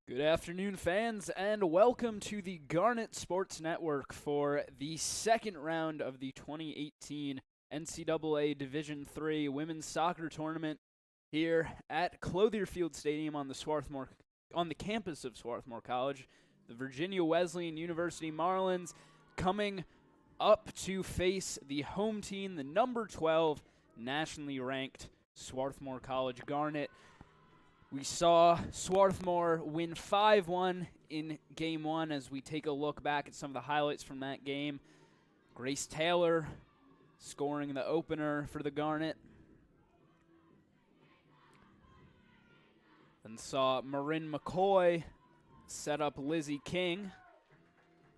Good afternoon, fans, and welcome to the Garnet Sports Network for the second round of the 2018 NCAA Division III Women's Soccer Tournament here at Clothier Field Stadium on the campus of Swarthmore College. The Virginia Wesleyan University Marlins coming up to face the home team, the number 12 nationally ranked Swarthmore College Garnet. We saw Swarthmore win 5-1 in Game 1 as we take a look back at some of the highlights from that game. Grace Taylor scoring the opener for the Garnet. And saw Marin McCoy set up Lizzie King,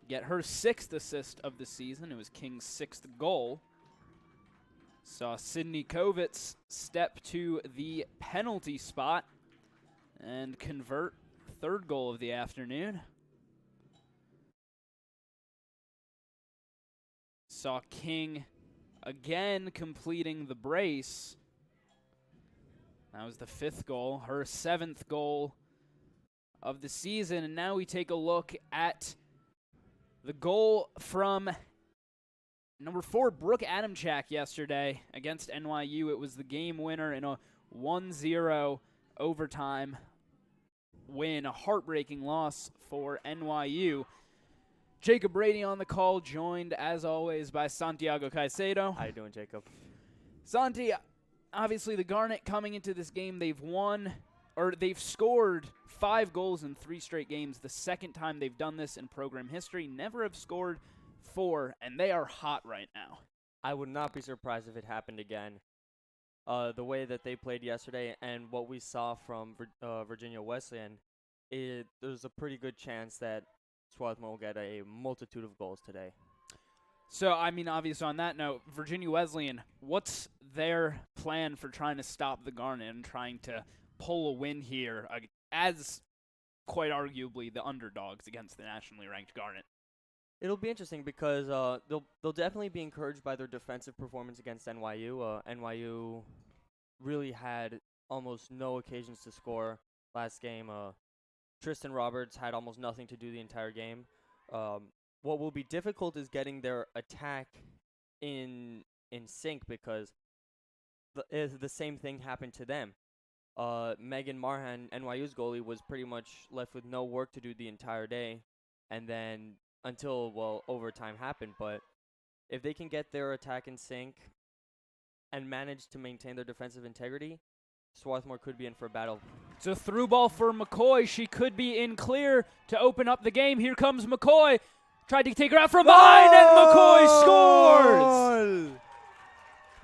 get her 6th assist of the season. It was King's 6th goal. Saw Sydney Kovitz step to the penalty spot and convert third goal of the afternoon. Saw King again completing the brace. That was the 5th goal, her 7th goal of the season. And now we take a look at the goal from number 4, Brooke Adamchak, yesterday against NYU. It was the game winner in a 1-0 overtime win, a heartbreaking loss for NYU. Jacob Brady on the call, joined as always by Santiago Caicedo. How you doing, Jacob? Santi, obviously the Garnet coming into this game, they've scored 5 goals in 3 straight games. The second time they've done this in program history. Never have scored 4, and they are hot right now. I would not be surprised if it happened again. The way that they played yesterday and what we saw from Virginia Wesleyan, there's a pretty good chance that Swarthmore will get a multitude of goals today. So, I mean, obviously on that note, Virginia Wesleyan, what's their plan for trying to stop the Garnet and trying to pull a win here as quite arguably the underdogs against the nationally ranked Garnet? It'll be interesting because they'll definitely be encouraged by their defensive performance against NYU. NYU really had almost no occasions to score last game. Tristan Roberts had almost nothing to do the entire game. What will be difficult is getting their attack in sync because the same thing happened to them. Megan Marhan, NYU's goalie, was pretty much left with no work to do the entire day, and then until overtime happened. But if they can get their attack in sync and manage to maintain their defensive integrity, Swarthmore could be in for a battle. It's a through ball for McCoy. She could be in clear to open up the game. Here comes McCoy. Tried to take her out from behind, and McCoy scores!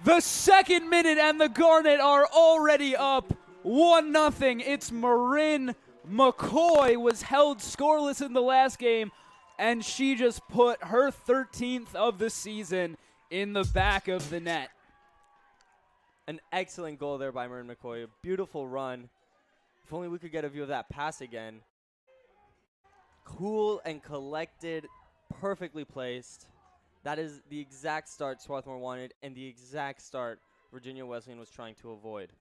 The second minute, and the Garnet are already up 1-0. It's Marin McCoy, was held scoreless in the last game, and she just put her 13th of the season in the back of the net. An excellent goal there by Marin McCoy. A beautiful run. If only we could get a view of that pass again. Cool and collected, perfectly placed. That is the exact start Swarthmore wanted and the exact start Virginia Wesleyan was trying to avoid.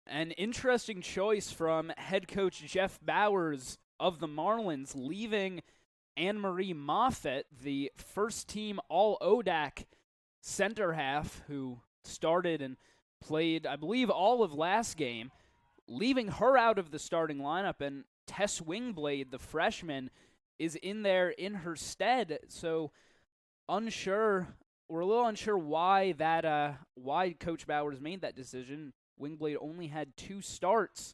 An interesting choice from head coach Jeff Bowers of the Marlins, leaving Anne-Marie Moffett, the first-team All-ODAC center half, who started and played, I believe, all of last game, leaving her out of the starting lineup, and Tess Wingblade, the freshman, is in there in her stead. So we're a little unsure why Coach Bowers made that decision. Wingblade only had 2 starts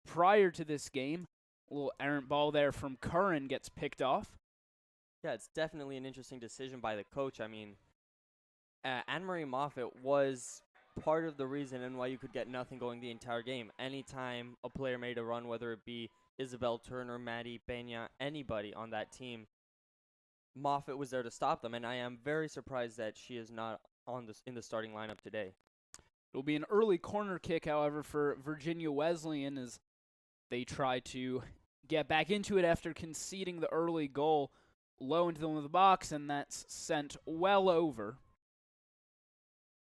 prior to this game. A little errant ball there from Curran gets picked off. Yeah, it's definitely an interesting decision by the coach. I mean, Anne-Marie Moffett was part of the reason NYU could get nothing going the entire game. Anytime a player made a run, whether it be Isabel Turner, Maddie Peña, anybody on that team, Moffett was there to stop them, and I am very surprised that she is not in the starting lineup today. It'll be an early corner kick, however, for Virginia Wesleyan as they try to get back into it after conceding the early goal low into the middle of the box, and that's sent well over.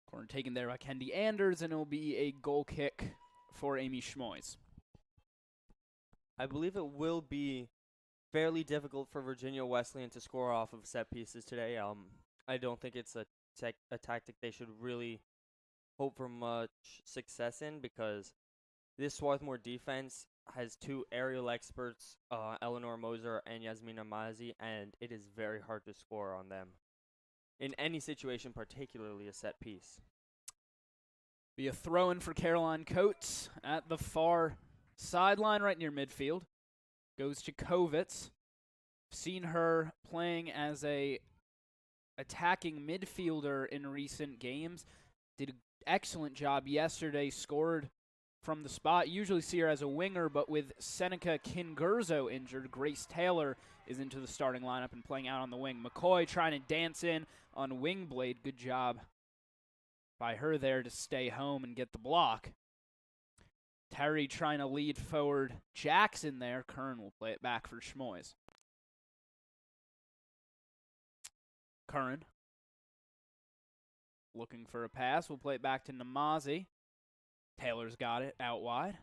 Corner taken there by Kendi Anders, and it'll be a goal kick for Amy Schmoys. I believe it will be fairly difficult for Virginia Wesleyan to score off of set pieces today. I don't think it's a tactic they should really hope for much success in, because this Swarthmore defense has two aerial experts, Eleanor Moser and Yasmina Mazi, and it is very hard to score on them in any situation, particularly a set piece. Be a throw-in for Caroline Coates at the far sideline right near midfield. Goes to Kovitz. Seen her playing as a attacking midfielder in recent games. Did an excellent job yesterday, scored from the spot. Usually see her as a winger, but with Seneca Kingurzo injured, Grace Taylor is into the starting lineup and playing out on the wing. McCoy trying to dance in on Wingblade. Good job by her there to stay home and get the block. Terry trying to lead forward Jackson there. Kern will play it back for Schmoys. Curran looking for a pass. We'll play it back to Namazi. Taylor's got it out wide.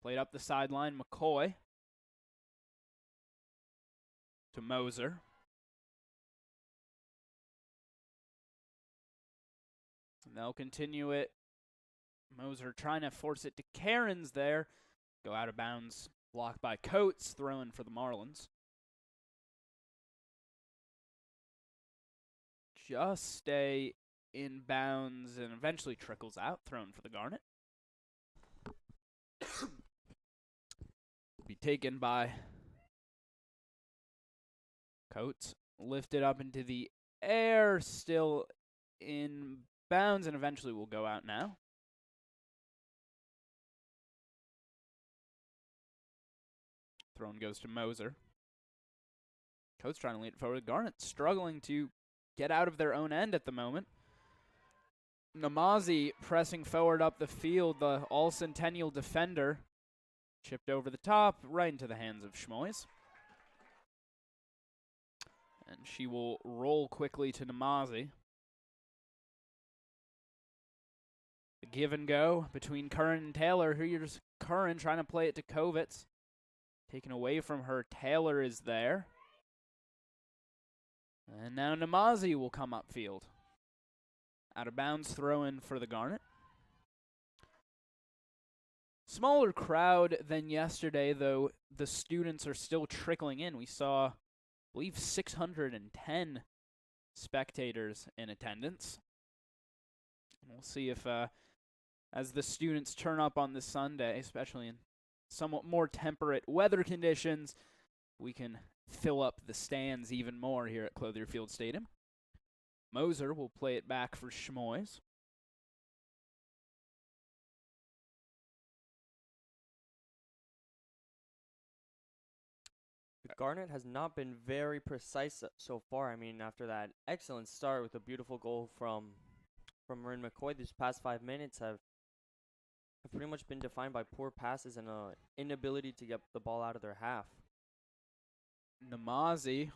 Played up the sideline. McCoy to Moser. And they'll continue it. Moser trying to force it to Cairns there. Go out of bounds. Blocked by Coates. Throw-in for the Marlins. Just stay in bounds and eventually trickles out. Thrown for the Garnet. Be taken by Coates. Lifted up into the air. Still in bounds and eventually will go out now. Thrown goes to Moser. Coates trying to lead it forward. Garnet struggling to get out of their own end at the moment. Namazi pressing forward up the field. The all-centennial defender chipped over the top, right into the hands of Schmoys. And she will roll quickly to Namazi. The give and go between Curran and Taylor. Here's Curran trying to play it to Kovitz. Taken away from her. Taylor is there. And now Namazi will come upfield. Out of bounds throw in for the Garnet. Smaller crowd than yesterday, though the students are still trickling in. We saw, I believe, 610 spectators in attendance. And we'll see if, as the students turn up on this Sunday, especially in somewhat more temperate weather conditions, we can fill up the stands even more here at Clothier Field Stadium. Moser will play it back for Schmoys. The Garnet has not been very precise so far. I mean, after that excellent start with a beautiful goal from Marin McCoy, these past 5 minutes have pretty much been defined by poor passes and an inability to get the ball out of their half. Namazi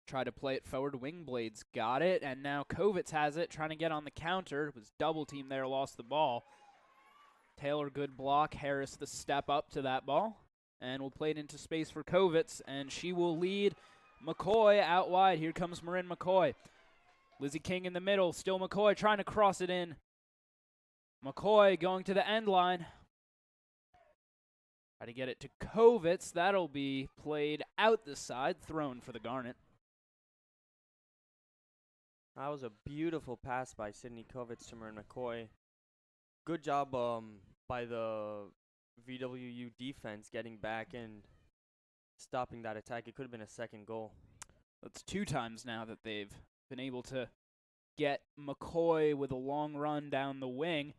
tried to play it forward. Wingblades got it, and now Kovitz has it, trying to get on the counter. It was double team there, lost the ball. Taylor, good block. Harris, the step up to that ball. And we'll play it into space for Kovitz, and she will lead McCoy out wide. Here comes Marin McCoy. Lizzie King in the middle. Still McCoy trying to cross it in. McCoy going to the end line. Try to get it to Kovitz. That'll be played out the side. Thrown for the Garnet. That was a beautiful pass by Sydney Kovitz to Marin McCoy. Good job by the VWU defense getting back and stopping that attack. It could have been a second goal. That's 2 times now that they've been able to get McCoy with a long run down the wing.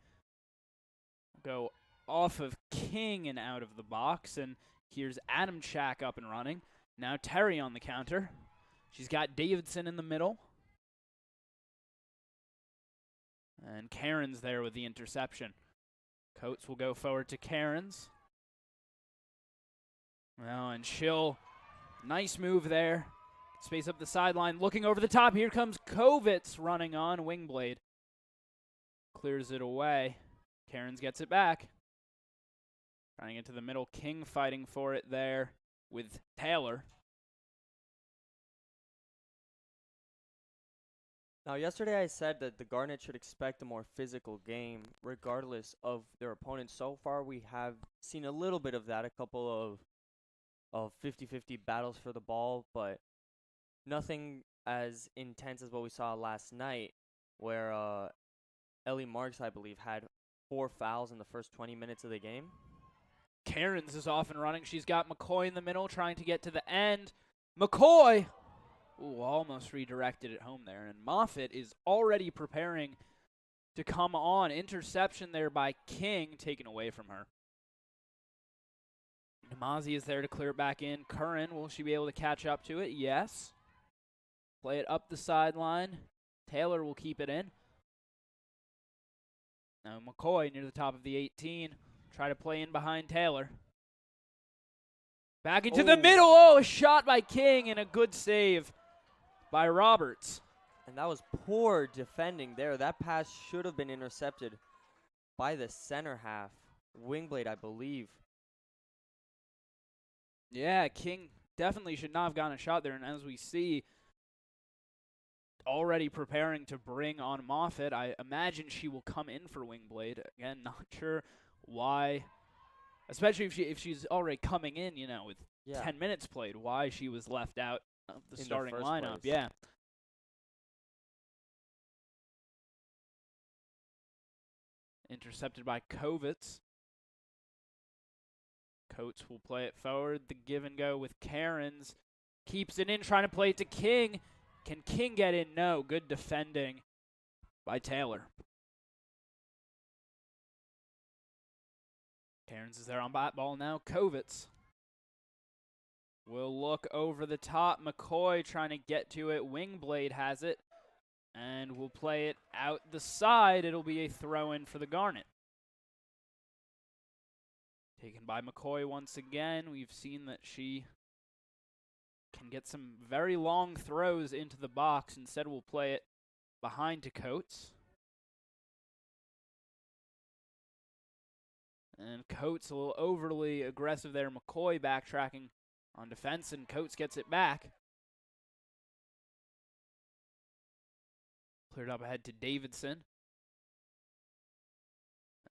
Go off of King and out of the box. And here's Adam Chack up and running. Now Terry on the counter. She's got Davidson in the middle. And Cairns there with the interception. Coates will go forward to Cairns. Well, and she'll, nice move there. Space up the sideline, looking over the top. Here comes Kovitz running on. Wingblade clears it away. Cairns gets it back. Trying into the middle. King fighting for it there with Taylor. Now, yesterday I said that the Garnet should expect a more physical game, regardless of their opponent. So far, we have seen a little bit of that, a couple of 50-50 battles for the ball, but nothing as intense as what we saw last night, where Ellie Marks, I believe, had 4 fouls in the first 20 minutes of the game. Cairns is off and running. She's got McCoy in the middle trying to get to the end. McCoy! Ooh, almost redirected it home there. And Moffitt is already preparing to come on. Interception there by King, taken away from her. Namazi is there to clear it back in. Curran, will she be able to catch up to it? Yes. Play it up the sideline. Taylor will keep it in. Now McCoy near the top of the 18. Try to play in behind Taylor. Back into the middle. Oh, a shot by King and a good save by Roberts. And that was poor defending there. That pass should have been intercepted by the center half. Wingblade, I believe. Yeah, King definitely should not have gotten a shot there. And as we see, already preparing to bring on Moffitt, I imagine she will come in for Wingblade. Again, not sure why, especially if she's already coming in, with 10 minutes played, why she was left out of the starting lineup. Yeah. Intercepted by Kovitz. Coates will play it forward. The give and go with Cairns. Keeps it in, trying to play it to King. Can King get in? No. Good defending by Taylor. Cairns is there on bat ball now. Kovitz will look over the top. McCoy trying to get to it. Wingblade has it. And will play it out the side. It'll be a throw-in for the Garnet. Taken by McCoy once again. We've seen that she can get some very long throws into the box. Instead, we'll play it behind to Coates. And Coates a little overly aggressive there. McCoy backtracking on defense, and Coates gets it back. Cleared up ahead to Davidson.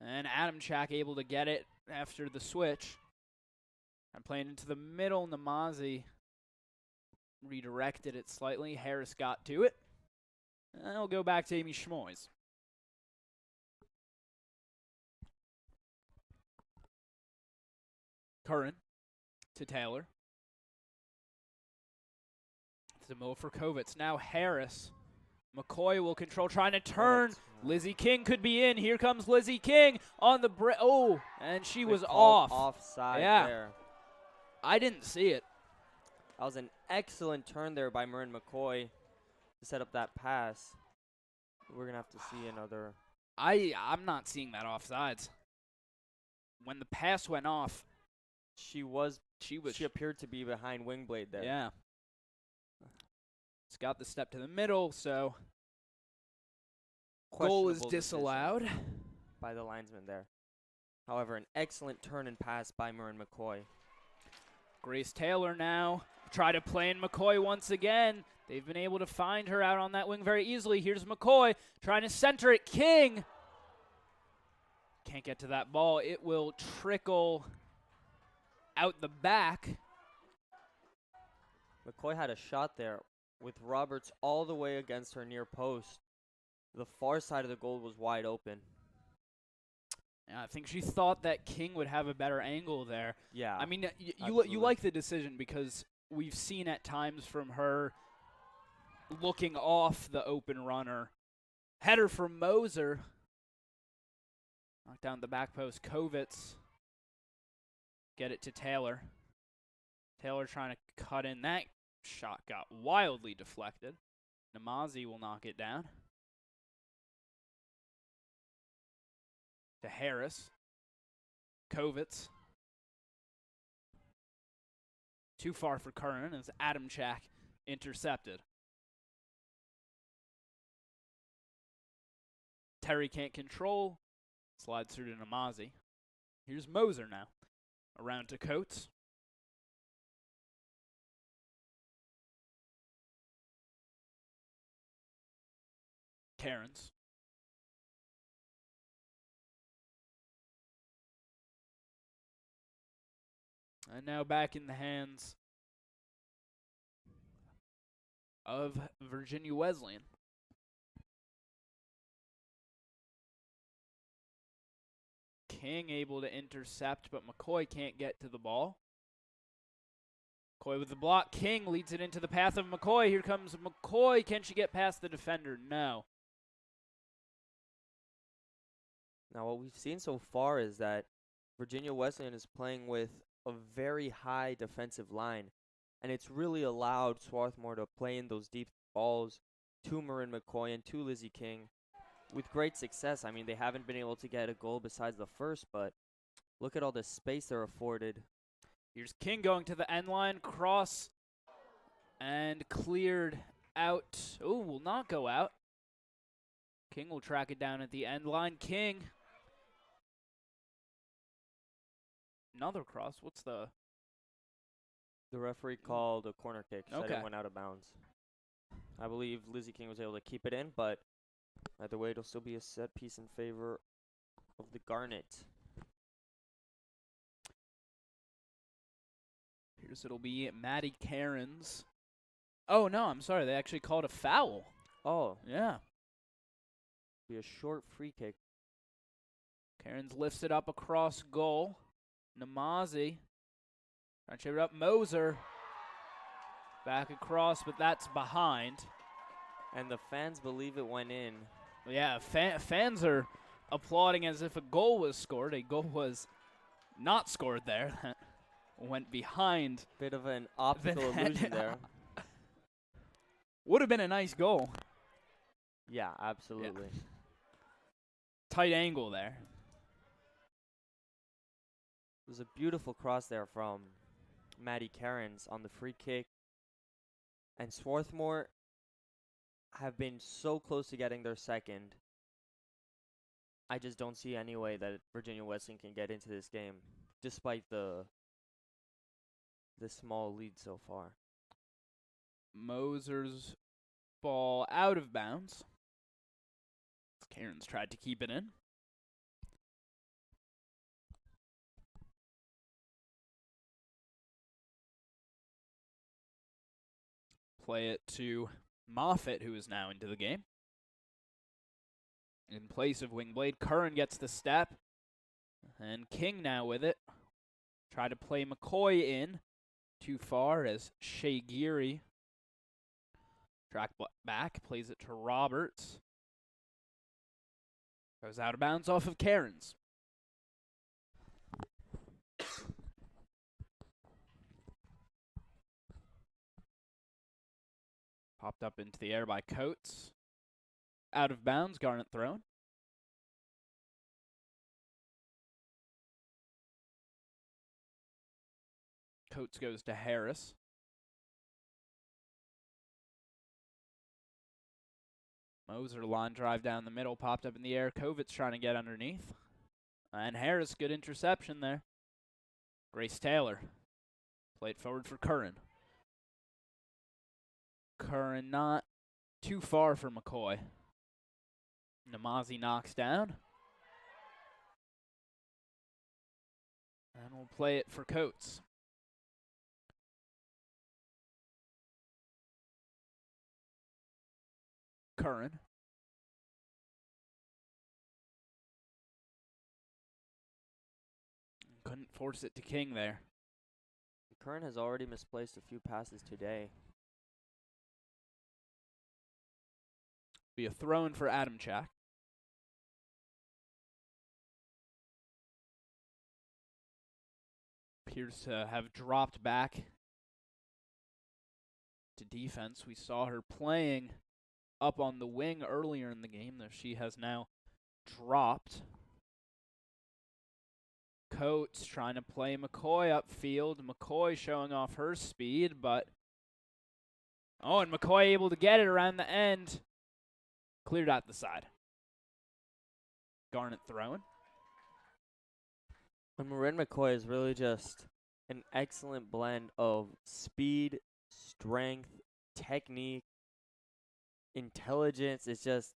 And Adamchak able to get it after the switch. I'm playing into the middle. Namazi redirected it slightly. Harris got to it. And it'll go back to Amy Schmoys. Curran to Taylor. It's the middle for Kovitz. Now Harris. McCoy will control, trying to turn. Lizzie King could be in. Here comes Lizzie King on the break. Oh, and she was off. Offside there. I didn't see it. That was an excellent turn there by Marin McCoy to set up that pass. We're going to have to see another. I'm not seeing that offsides. When the pass went off, she appeared to be behind Wingblade there. Yeah. It's got the step to the middle, so goal is disallowed by the linesman there. However, an excellent turn and pass by Marin McCoy. Grace Taylor now try to play in McCoy once again. They've been able to find her out on that wing very easily. Here's McCoy trying to center it. King can't get to that ball. It will trickle out the back. McCoy had a shot there with Roberts all the way against her near post. The far side of the goal was wide open. Yeah, I think she thought that King would have a better angle there. Yeah. I mean, you like the decision because we've seen at times from her looking off the open runner. Header from Moser. Knocked down the back post. Kovitz. Get it to Taylor. Taylor trying to cut in. That shot got wildly deflected. Namazi will knock it down. To Harris. Kovitz. Too far for Curran as Adamchak intercepted. Terry can't control. Slides through to Namazi. Here's Moser now. Around to Coates. Cairns. And now back in the hands of Virginia Wesleyan. King able to intercept, but McCoy can't get to the ball. McCoy with the block. King leads it into the path of McCoy. Here comes McCoy. Can she get past the defender? No. Now, what we've seen so far is that Virginia Wesleyan is playing with a very high defensive line, and it's really allowed Swarthmore to play in those deep balls to Marin McCoy and to Lizzie King with great success. I mean, they haven't been able to get a goal besides the first, but look at all the space they're afforded. Here's King going to the end line, cross, and cleared out. Oh, will not go out. King will track it down at the end line. King. Another cross. What's the... The referee called a corner kick, said Okay. it went out of bounds. I believe Lizzie King was able to keep it in, but either way, it'll still be a set piece in favor of the Garnet. Here's it'll be Maddie Cairns. Oh, no, I'm sorry. They actually called a foul. Oh, Yeah. be a short free kick. Cairns lifts it up across goal. Namazi. Trying to chip it up. Moser. Back across, but that's behind. And the fans believe it went in. Yeah, fans are applauding as if a goal was scored. A goal was not scored there. That went behind. Bit of an optical illusion there. Would have been a nice goal. Yeah, absolutely. Yeah. Tight angle there. It was a beautiful cross there from Maddie Cairns on the free kick. And Swarthmore have been so close to getting their second. I just don't see any way that Virginia Wesleyan can get into this game, despite the small lead so far. Moser's ball out of bounds. Cairns tried to keep it in. Play it to Moffitt, who is now into the game. In place of Wingblade, Curran gets the step. And King now with it. Try to play McCoy in. Too far as Shea Geary. Track back, plays it to Roberts. Goes out of bounds off of Cairns. Popped up into the air by Coates. Out of bounds, Garnet thrown. Coates goes to Harris. Moser line drive down the middle, popped up in the air. Kovitz trying to get underneath. And Harris, good interception there. Grace Taylor. Played forward for Curran. Curran not too far for McCoy. Namazi knocks down. And we'll play it for Coates. Curran. Couldn't force it to King there. Curran has already misplaced a few passes today. Be a throw-in for Adamchak. Appears to have dropped back to defense. We saw her playing up on the wing earlier in the game, though she has now dropped. Coates trying to play McCoy upfield. McCoy showing off her speed, but... Oh, and McCoy able to get it around the end. Cleared out the side. Garnet throwing. And Marin McCoy is really just an excellent blend of speed, strength, technique, intelligence. It's just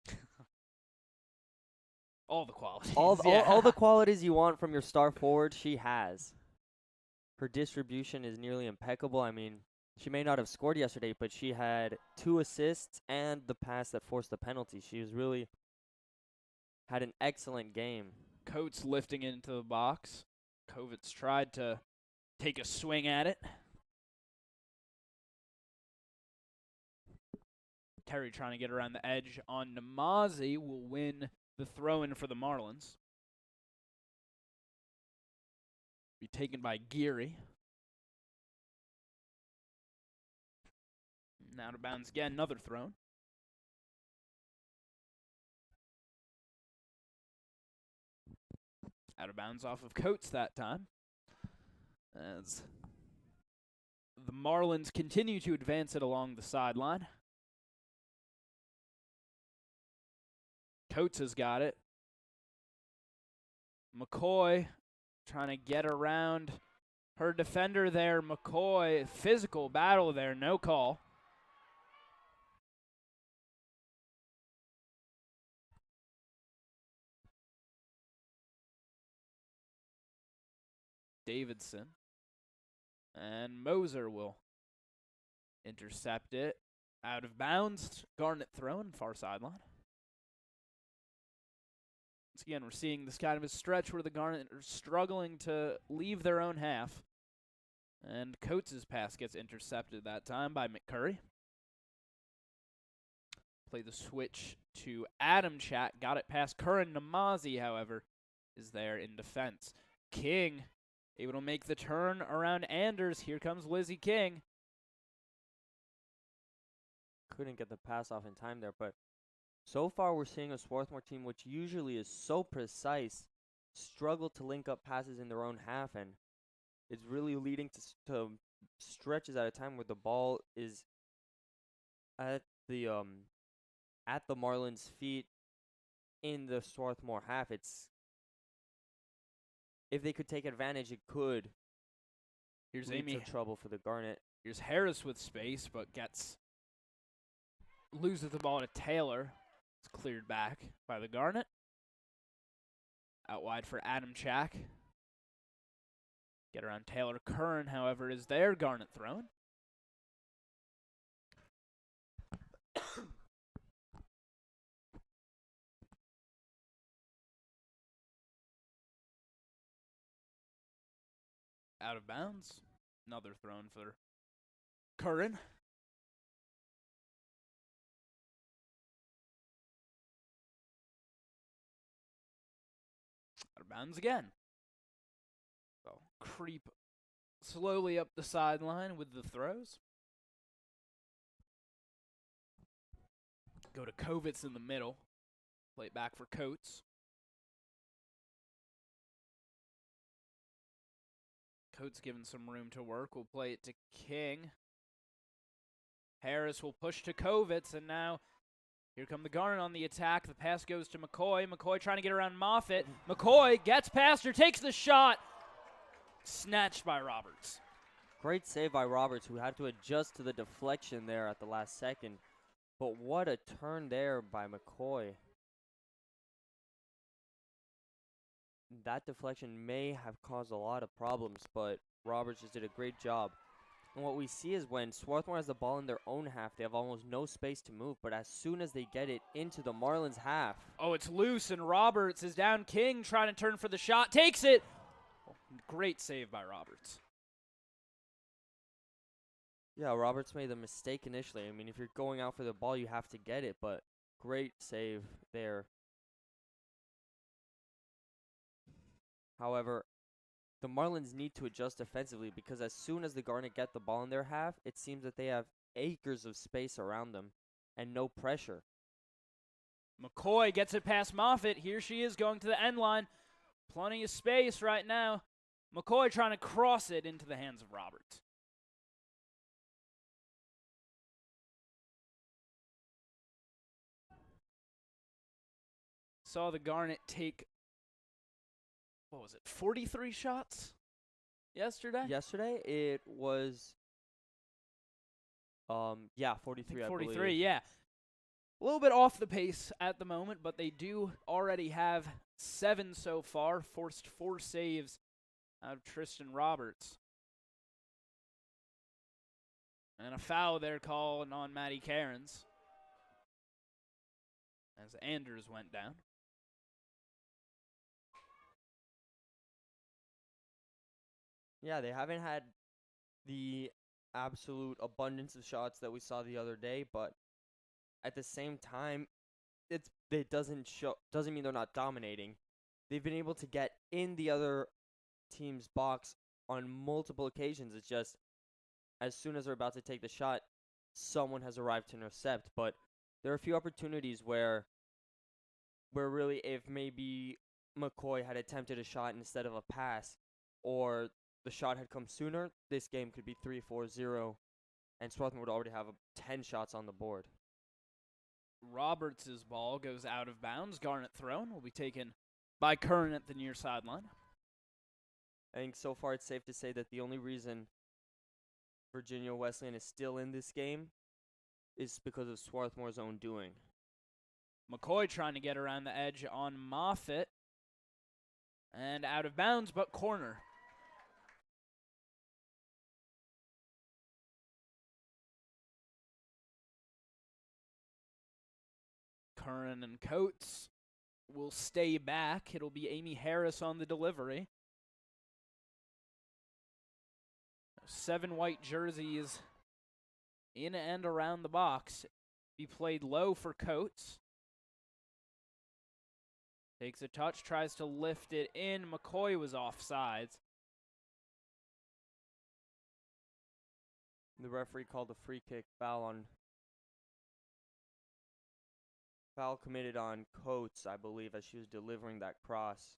All the qualities. all the qualities you want from your star forward, she has. Her distribution is nearly impeccable. I mean, she may not have scored yesterday, but she had 2 assists and the pass that forced the penalty. She was really had an excellent game. Coates lifting into the box. Kovitz tried to take a swing at it. Terry trying to get around the edge on Namazi will win the throw-in for the Marlins. Be taken by Geary. Now to bounds again, another thrown. Out of bounds off of Coates that time. As the Marlins continue to advance it along the sideline. Coates has got it. McCoy trying to get around her defender there. McCoy, physical battle there, no call. Davidson. And Moser will intercept it. Out of bounds. Garnett thrown, far sideline. Once again, we're seeing this kind of a stretch where the Garnet are struggling to leave their own half. And Coates' pass gets intercepted that time by McCurry. Play the switch to Adam Chat. Got it past Curran. Namazi, however, is there in defense. King able to make the turn around Anders. Here comes Lizzie King. Couldn't get the pass off in time there, but so far we're seeing a Swarthmore team which usually is so precise struggle to link up passes in their own half, and it's really leading to stretches at a time where the ball is at the Marlins' feet in the Swarthmore half. It's if they could take advantage, it could Here's lead Amy. to trouble for the Garnet. Here's Harris with space, but loses the ball to Taylor. It's cleared back by the Garnet. Out wide for Adam Chack. Get around Taylor. Curran, however, is there. Garnet thrown. Out of bounds. Another thrown for Curran. Out of bounds again. So creep slowly up the sideline with the throws. Go to Kovitz in the middle. Play it back for Coates. Coates given some room to work. We'll play it to King. Harris will push to Kovitz, and now here come the Garnet on the attack. The pass goes to McCoy. McCoy trying to get around Moffitt. McCoy gets past her, takes the shot. Snatched by Roberts. Great save by Roberts, who had to adjust to the deflection there at the last second. But what a turn there by McCoy. That deflection may have caused a lot of problems, but Roberts just did a great job. And what we see is when Swarthmore has the ball in their own half, they have almost no space to move. But as soon as they get it into the Marlins' half. Oh, it's loose, and Roberts is down. King trying to turn for the shot. Takes it. Oh, great save by Roberts. Yeah, Roberts made the mistake initially. I mean, if you're going out for the ball, you have to get it. But great save there. However, the Marlins need to adjust defensively because as soon as the Garnet get the ball in their half, it seems that they have acres of space around them and no pressure. McCoy gets it past Moffitt. Here she is going to the end line. Plenty of space right now. McCoy trying to cross it into the hands of Roberts. Saw the Garnet take what was it, 43 shots yesterday? Yesterday it was 43 I 43, believe. yeah. A little bit off the pace at the moment, but they do already have 7 so far, forced 4 saves out of Tristan Roberts. And a foul there called on Maddie Cairns as Anders went down. Yeah, they haven't had the absolute abundance of shots that we saw the other day, but at the same time, it doesn't mean they're not dominating. They've been able to get in the other team's box on multiple occasions. It's just as soon as they're about to take the shot, someone has arrived to intercept. But there are a few opportunities where really if maybe McCoy had attempted a shot instead of a pass, or the shot had come sooner, this game could be 3-4-0, and Swarthmore would already have 10 shots on the board. Roberts' ball goes out of bounds. Garnet thrown will be taken by Curran at the near sideline. I think so far it's safe to say that the only reason Virginia Wesleyan is still in this game is because of Swarthmore's own doing. McCoy trying to get around the edge on Moffitt. And out of bounds, but corner. Curran and Coates will stay back. It'll be Amy Harris on the delivery. 7 white jerseys in and around the box. Be played low for Coates. Takes a touch, tries to lift it in. McCoy was offsides. The referee called a free kick foul committed on Coates, I believe, as she was delivering that cross.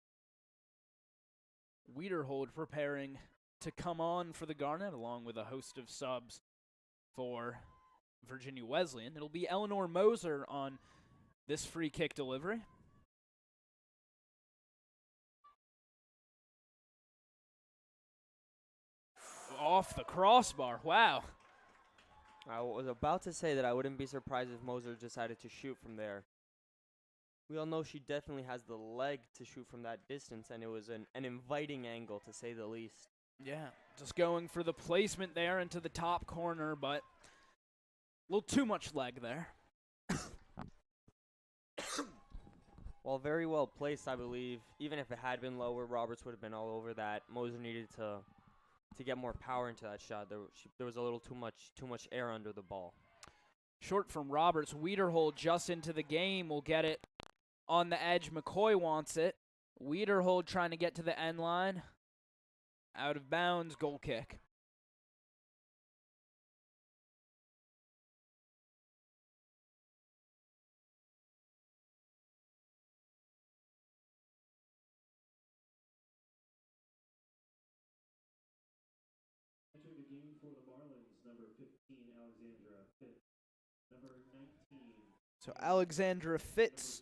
Wiederhold preparing to come on for the Garnet, along with a host of subs for Virginia Wesleyan. It'll be Eleanor Moser on this free kick delivery. Off the crossbar. Wow. I was about to say that I wouldn't be surprised if Moser decided to shoot from there. We all know she definitely has the leg to shoot from that distance, and it was an inviting angle, to say the least. Yeah, just going for the placement there into the top corner, but a little too much leg there. Well, very well placed, I believe. Even if it had been lower, Roberts would have been all over that. Moser needed to get more power into that shot. There was a little too much air under the ball. Short from Roberts. Wiederhold just into the game will get it on the edge. McCoy wants it. Wiederhold trying to get to the end line. Out of bounds, goal kick. Entering the game for the Marlins, number 15, Alexandra Fitz. Number 19. So Alexandra Fitz,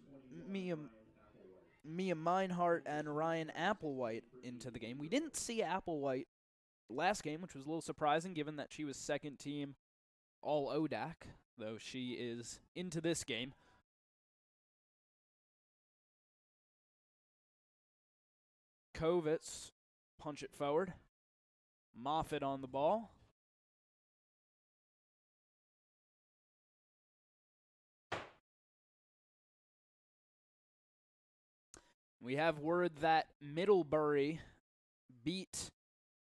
Mia Meinhardt, and Ryan Applewhite into the game. We didn't see Applewhite last game, which was a little surprising given that she was second team all ODAC, though she is into this game. Kovitz, punch it forward. Moffitt on the ball. We have word that Middlebury beat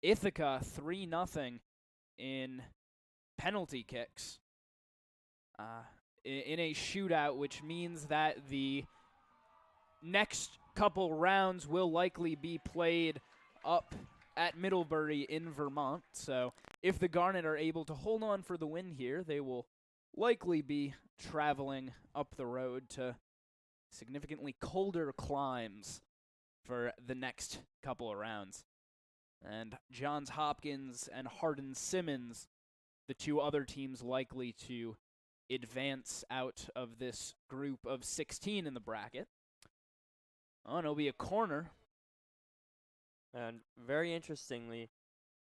Ithaca 3-0 in penalty kicks in a shootout, which means that the next couple rounds will likely be played up at Middlebury in Vermont. So if the Garnet are able to hold on for the win here, they will likely be traveling up the road to significantly colder climbs for the next couple of rounds. And Johns Hopkins and Hardin Simmons, the two other teams likely to advance out of this group of 16 in the bracket. Oh, and it'll be a corner And very interestingly,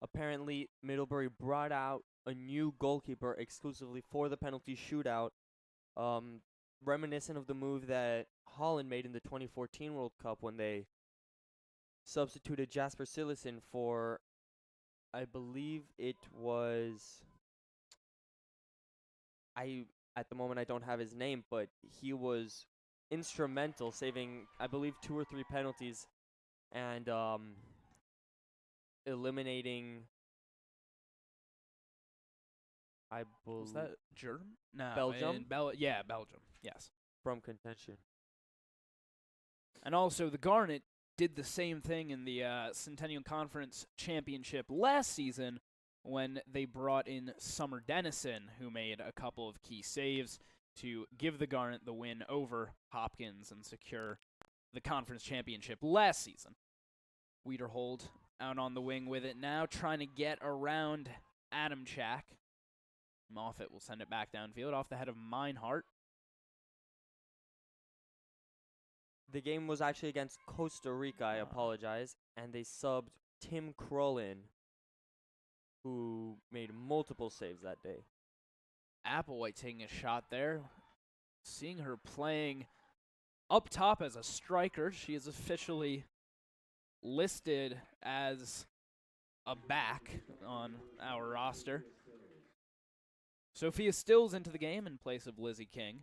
apparently Middlebury brought out a new goalkeeper exclusively for the penalty shootout, reminiscent of the move that Holland made in the 2014 World Cup when they substituted Jasper Cillessen for, I believe it was, at the moment I don't have his name, but he was instrumental saving, I believe, 2 or 3 penalties and eliminating, I Was believe, that Germ? No, Belgium? Yeah, Belgium. Yes. from contention. And also, the Garnet did the same thing in the Centennial Conference Championship last season when they brought in Summer Dennison, who made a couple of key saves to give the Garnet the win over Hopkins and secure the conference championship last season. Wiederhold out on the wing with it now, trying to get around Adam Chak. Moffitt will send it back downfield off the head of Meinhardt. The game was actually against Costa Rica, I apologize, and they subbed Tim Crolin, who made multiple saves that day. Applewhite taking a shot there. Seeing her playing up top as a striker. She is officially listed as a back on our roster. Sophia Stills into the game in place of Lizzie King.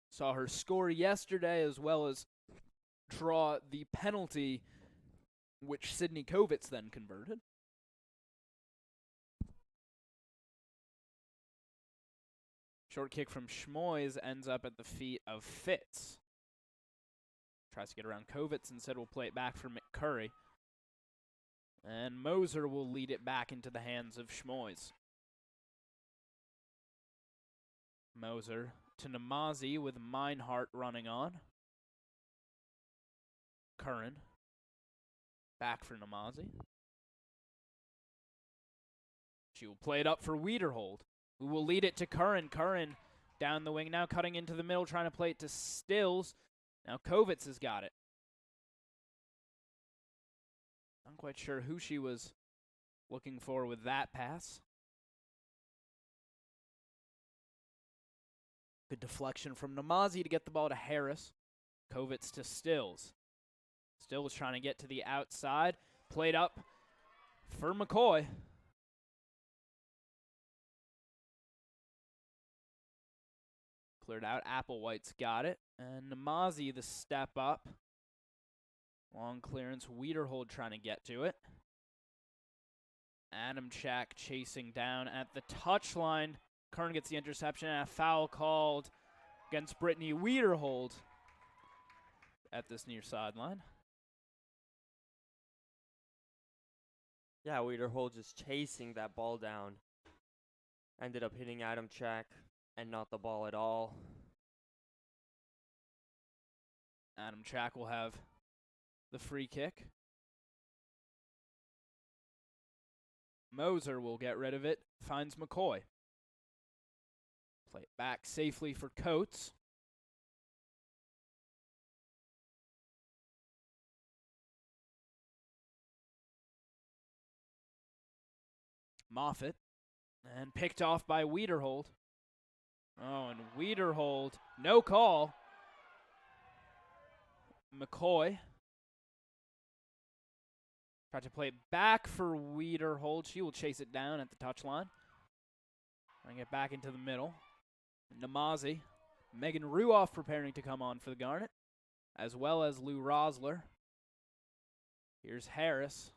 Saw her score yesterday as well as draw the penalty, which Sydney Kovitz then converted. Short kick from Schmoys ends up at the feet of Fitz. Tries to get around Kovitz, instead will play it back for McCurry. And Moser will lead it back into the hands of Schmoys. Moser to Namazi with Meinhardt running on. Curran. Back for Namazi. She will play it up for Wiederhold, who will lead it to Curran. Curran down the wing now, cutting into the middle, trying to play it to Stills. Now Kovitz has got it. Not quite sure who she was looking for with that pass. Good deflection from Namazi to get the ball to Harris. Kovitz to Stills. Stills trying to get to the outside. Played up for McCoy. Cleared out. Applewhite's got it. And Namazi the step up. Long clearance. Wiederhold trying to get to it. Adam Chak chasing down at the touchline. Kern gets the interception and a foul called against Brittany Wiederhold at this near sideline. Yeah, Wiederhold just chasing that ball down. Ended up hitting Adam Chak and not the ball at all. Adam Chak will have the free kick. Moser will get rid of it. Finds McCoy. Play it back safely for Coates. Moffitt. And picked off by Wiederhold. Oh, and Wiederhold, no call. McCoy. Tried to play it back for Wiederhold. She will chase it down at the touchline. And get back into the middle. Namazi. Megan Ruoff preparing to come on for the Garnet, as well as Lou Rosler. Here's Harris.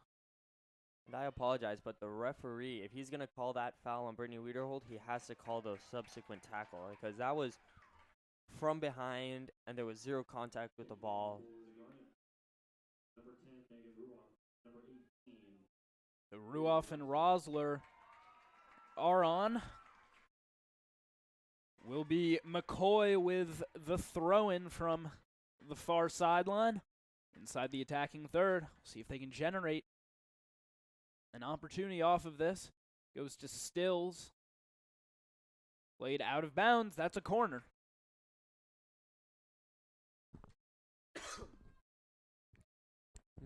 And I apologize, but the referee, if he's going to call that foul on Brittany Wiederhold, he has to call the subsequent tackle, because that was from behind and there was zero contact with the ball. Number 10, Megan Ruoff. Number 18. The Ruoff and Rosler are on. Will be McCoy with the throw-in from the far sideline. Inside the attacking third. See if they can generate an opportunity off of this. Goes to Stills. Played out of bounds. That's a corner.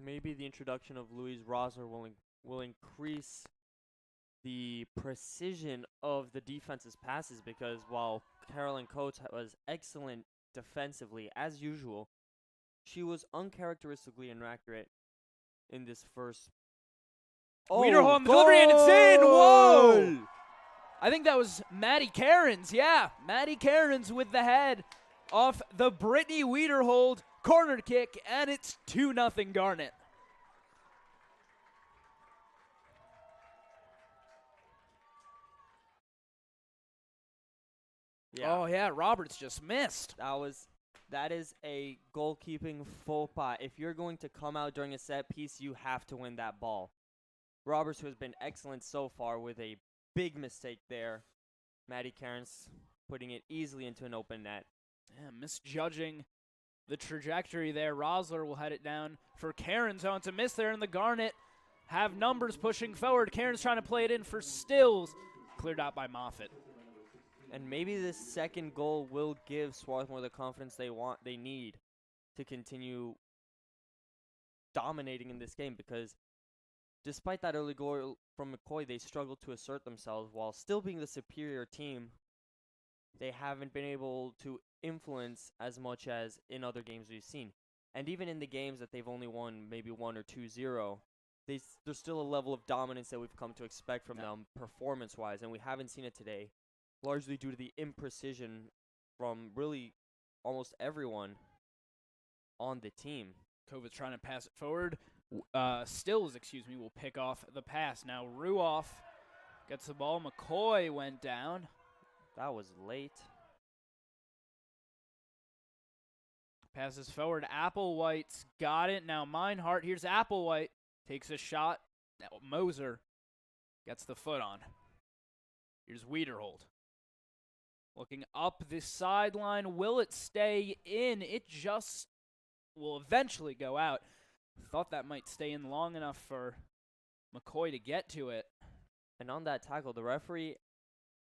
Maybe the introduction of Louise Rosler will increase the precision of the defense's passes, because while Carolyn Coates was excellent defensively, as usual, she was uncharacteristically inaccurate in this first. Wiederholm, the delivery, and it's in! Whoa! I think that was Maddie Cairns. Yeah, Maddie Cairns with the head off the Brittany Wiederhold corner kick, and it's 2-0 Garnet. Yeah. Oh, yeah, Roberts just missed. That is a goalkeeping faux pas. If you're going to come out during a set piece, you have to win that ball. Roberts, who has been excellent so far, with a big mistake there. Maddie Cairns putting it easily into an open net. Yeah, misjudging the trajectory there. Rosler will head it down for Cairns. Oh, it's a miss there, and the Garnet have numbers pushing forward. Cairns trying to play it in for Stills. Cleared out by Moffitt. And maybe this second goal will give Swarthmore the confidence they need to continue dominating in this game, because despite that early goal from McCoy, they struggled to assert themselves while still being the superior team. They haven't been able to influence as much as in other games we've seen. And even in the games that they've only won maybe 1 or 2-0, there's still a level of dominance that we've come to expect from them performance-wise, and we haven't seen it today, largely due to the imprecision from really almost everyone on the team. Kovitz trying to pass it forward. Stills, will pick off the pass. Now Ruoff gets the ball. McCoy went down. That was late. Passes forward. Applewhite's got it. Now Meinhardt. Here's Applewhite. Takes a shot. Now Moser gets the foot on. Here's Wiederhold. Looking up the sideline. Will it stay in? It just will eventually go out. Thought that might stay in long enough for McCoy to get to it. And on that tackle, the referee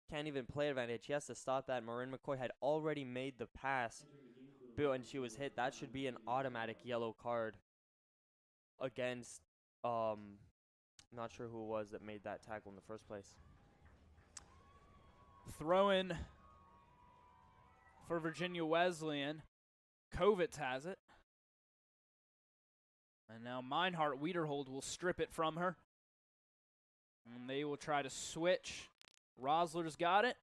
can't even play advantage. He has to stop that. Marin McCoy had already made the pass, and she was hit. That should be an automatic yellow card against, I'm not sure who it was that made that tackle in the first place. Throw in for Virginia Wesleyan. Kovitz has it. And now Meinhardt Wiederhold will strip it from her. And they will try to switch. Rosler's got it.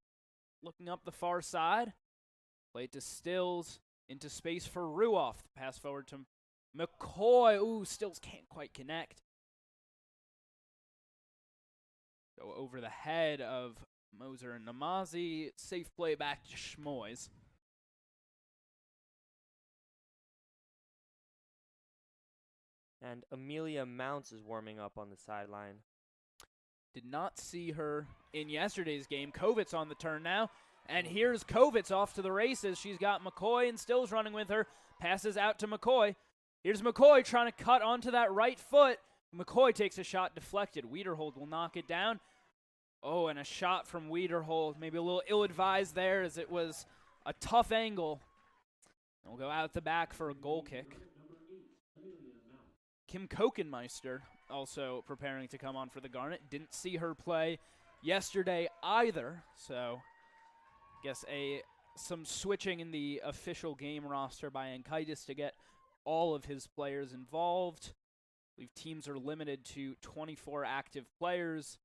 Looking up the far side. Play it to Stills. Into space for Ruoff. Pass forward to McCoy. Ooh, Stills can't quite connect. Go over the head of Moser and Namazi. Safe play back to Schmoys. And Amelia Mounts is warming up on the sideline. Did not see her in yesterday's game. Kovitz on the turn now. And here's Kovitz off to the races. She's got McCoy and Stills running with her. Passes out to McCoy. Here's McCoy trying to cut onto that right foot. McCoy takes a shot deflected. Wiederhold will knock it down. Oh, and a shot from Wiederhold. Maybe a little ill-advised there, as it was a tough angle. We'll go out the back for a goal kick. Kim Kokenmeister also preparing to come on for the Garnet. Didn't see her play yesterday either, so guess some switching in the official game roster by Ankaitis to get all of his players involved. I believe teams are limited to 24 active players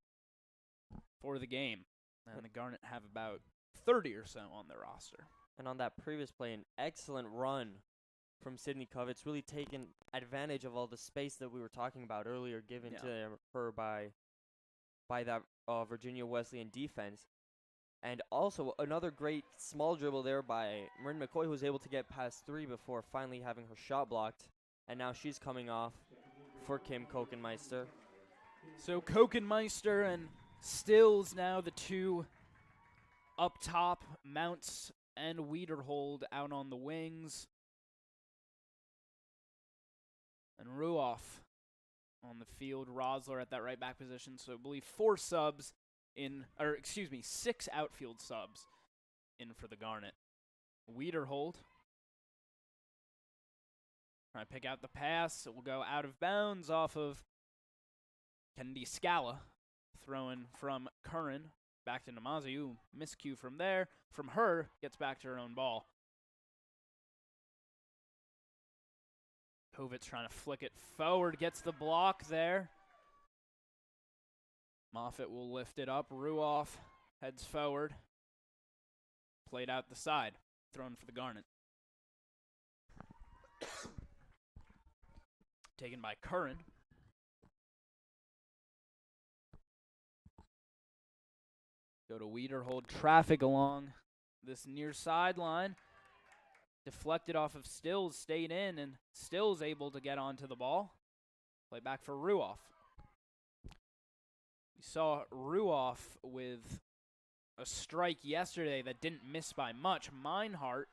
for the game, and the Garnet have about 30 or so on their roster. And on that previous play, an excellent run from Sydney Kovitz, really taking advantage of all the space that we were talking about earlier given to her by that Virginia Wesleyan defense. And also another great small dribble there by Marin McCoy, who was able to get past 3 before finally having her shot blocked. And now she's coming off for Kim Kokenmeister. So Kokenmeister and Stills now the two up top. Mounts and Wiederhold out on the wings. And Ruoff on the field. Rosler at that right back position. So I believe 6 outfield subs in for the Garnet. Wiederhold Trying to pick out the pass. It will go out of bounds off of Kennedy Scala. Throwing from Curran back to Namazi. Ooh, miscue from there. From her, gets back to her own ball. Kovitz trying to flick it forward. Gets the block there. Moffitt will lift it up. Ruoff heads forward. Played out the side. Thrown for the Garnet. Taken by Curran. Go to Weeder, hold traffic along this near sideline. Deflected off of Stills, stayed in, and Stills able to get onto the ball. Play back for Ruoff. We saw Ruoff with a strike yesterday that didn't miss by much. Meinhardt,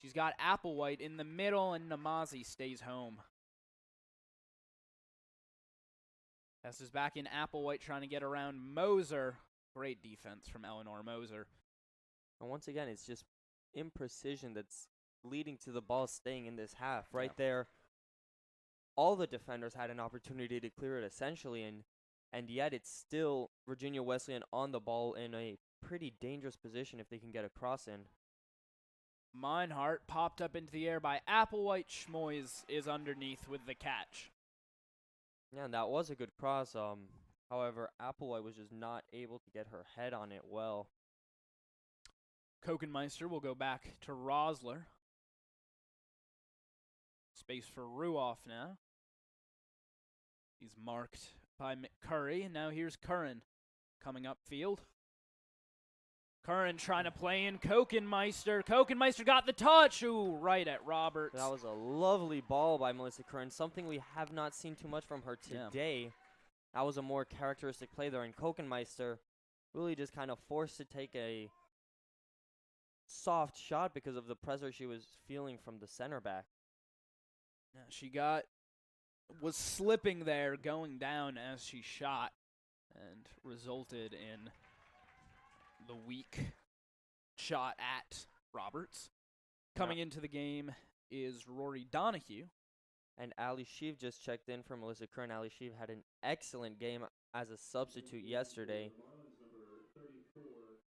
she's got Applewhite in the middle, and Namazi stays home. This is back in Applewhite trying to get around Moser. Great defense from Eleanor Moser. And once again, it's just imprecision that's leading to the ball staying in this half. Right there, all the defenders had an opportunity to clear it essentially, and yet it's still Virginia Wesleyan on the ball in a pretty dangerous position if they can get a cross in. Meinhardt popped up into the air by Applewhite. Schmoys is underneath with the catch. Yeah, and that was a good cross. However, Applewhite was just not able to get her head on it well. Kokenmeister will go back to Rosler. Space for Ruoff now. He's marked by McCurry, and now here's Curran coming upfield. Curran trying to play in Kokenmeister. Kokenmeister got the touch. Ooh, right at Roberts. That was a lovely ball by Melissa Curran, something we have not seen too much from her today. Yeah. That was a more characteristic play there, and Kokenmeister really just kind of forced to take a soft shot because of the pressure she was feeling from the center back. Yeah, she was slipping there going down as she shot and resulted in the weak shot at Roberts. Coming into the game is Rory Donahue. And Ali Sheev just checked in for Melissa Curran. Ali Sheev had an excellent game as a substitute yesterday.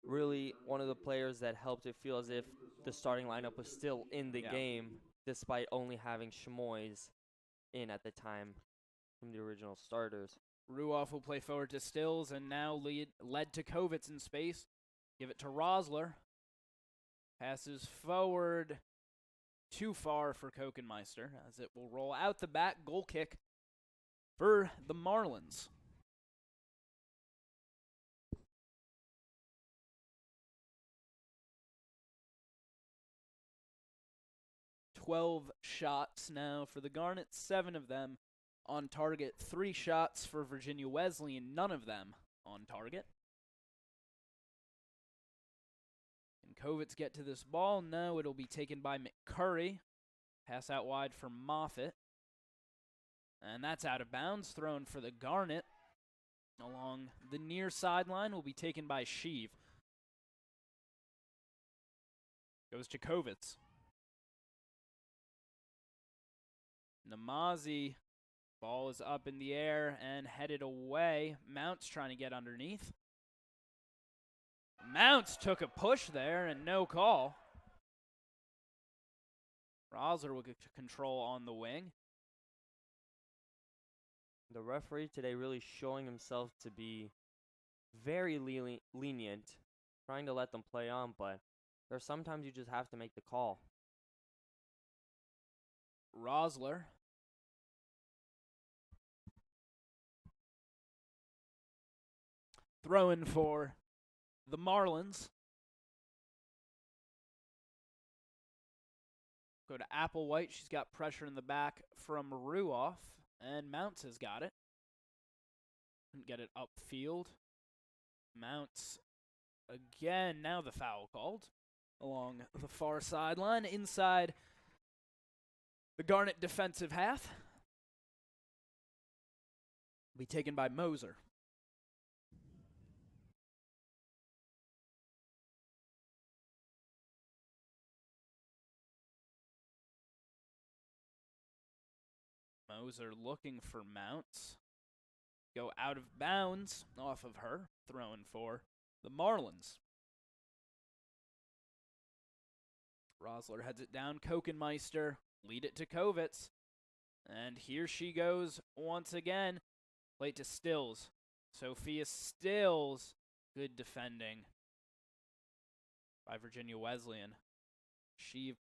Really one of the players that helped it feel as if the starting lineup was still in the game, despite only having Schmoys in at the time from the original starters. Ruoff will play forward to Stills, and now led to Kovitz in space. Give it to Rosler. Passes forward. Too far for Kokenmeister, as it will roll out the back. Goal kick for the Marlins. "12 shots now for the Garnet, 7 of them on target. 3 shots for Virginia Wesleyan, none of them on target. Kovitz get to this ball? No, it'll be taken by McCurry. Pass out wide for Moffitt. And that's out of bounds, thrown for the Garnet. Along the near sideline will be taken by Sheev. Goes to Kovitz. Namazi, ball is up in the air and headed away. Mounts trying to get underneath. Mounts took a push there and no call. Rosler will get control on the wing. The referee today really showing himself to be very lenient, trying to let them play on, but there's sometimes you just have to make the call. Rosler. Throwing for the Marlins. Go to Applewhite. She's got pressure in the back from Ruoff, and Mounts has got it. Couldn't get it upfield. Mounts again. Now the foul called along the far sideline inside the Garnet defensive half. Be taken by Moser. Moser looking for Mounts. Go out of bounds off of her, throwing for the Marlins. Rosler heads it down. Kokenmeister lead it to Kovitz. And here she goes once again. Plate to Stills. Sophia Stills. Good defending by Virginia Wesleyan. Sheev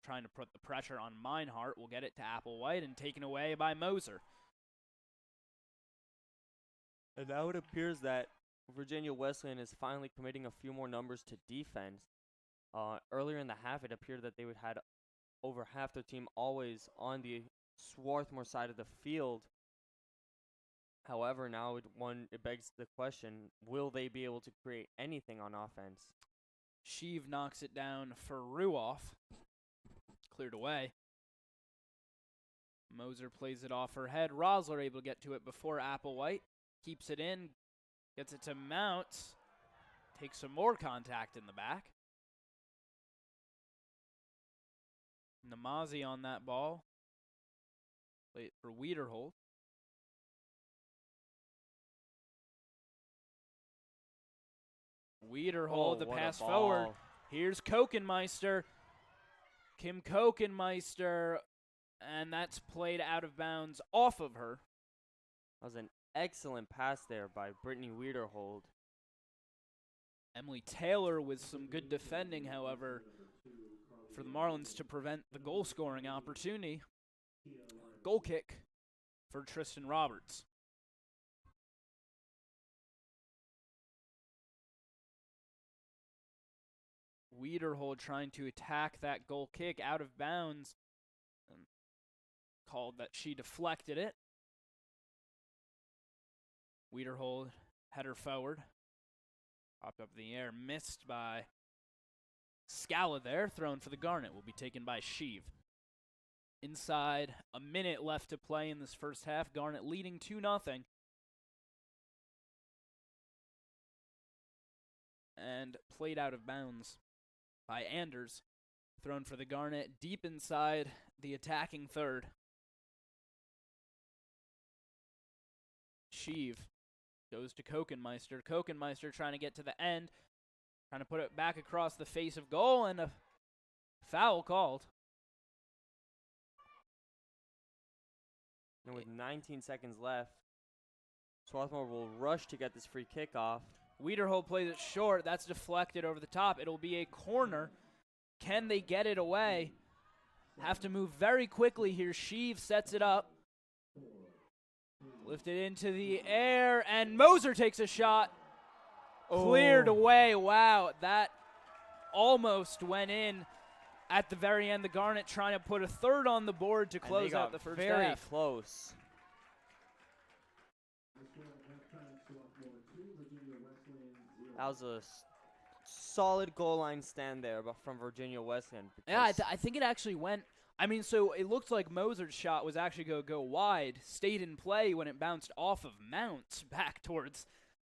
trying to put the pressure on Meinhardt. Will get it to Applewhite and taken away by Moser. And now it appears that Virginia Wesleyan is finally committing a few more numbers to defense. Earlier in the half, it appeared that they would had over half their team always on the Swarthmore side of the field. However, now it begs the question, will they be able to create anything on offense? Sheev knocks it down for Ruoff. Cleared away. Moser plays it off her head. Rosler able to get to it before Applewhite. Keeps it in. Gets it to Mounts. Takes some more contact in the back. Namazi on that ball. Wait for Wiederhold. Wiederhold, the pass forward. Here's Kokenmeister. Kim Kokenmeister. And that's played out of bounds off of her. That was an excellent pass there by Brittany Wiederhold. Emily Taylor with some good defending, however, for the Marlins to prevent the goal-scoring opportunity. Goal kick for Tristan Roberts. Wiederhold trying to attack that goal kick out of bounds. And called that she deflected it. Wiederhold header forward. Popped up in the air, missed by Scala there. Thrown for the Garnet will be taken by Sheev. Inside, a minute left to play in this first half. Garnet leading 2-0. And played out of bounds by Anders. Thrown for the Garnet deep inside the attacking third. Sheev goes to Kokenmeister. Kokenmeister trying to get to the end. Trying to put it back across the face of goal, and a foul called. And with 19 seconds left, Swarthmore will rush to get this free kick off. Wiederhold plays it short. That's deflected over the top. It'll be a corner. Can they get it away? Have to move very quickly here. Sheev sets it up. Lifted into the air, and Moser takes a shot. Cleared away. Wow, that almost went in at the very end. The Garnet trying to put a third on the board to close out the first half. Very close. That was a solid goal line stand there from Virginia Wesleyan. Yeah, I think it actually went. I mean, so it looked like Moser's shot was actually going to go wide, stayed in play when it bounced off of Mounts back towards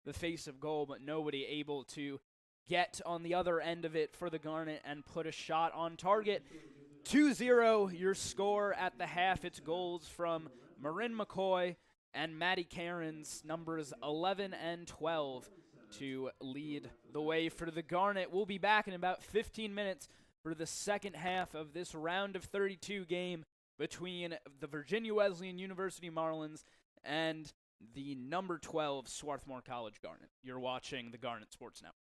the face of goal, but nobody able to get on the other end of it for the Garnet and put a shot on target. 2-0 your score at the half. It's goals from Marin McCoy and Maddie Cairns, numbers 11 and 12, to lead the way for the Garnet. We'll be back in about 15 minutes for the second half of this round of 32 game between the Virginia Wesleyan University Marlins and the number 12 Swarthmore College Garnet. You're watching the Garnet Sports Network.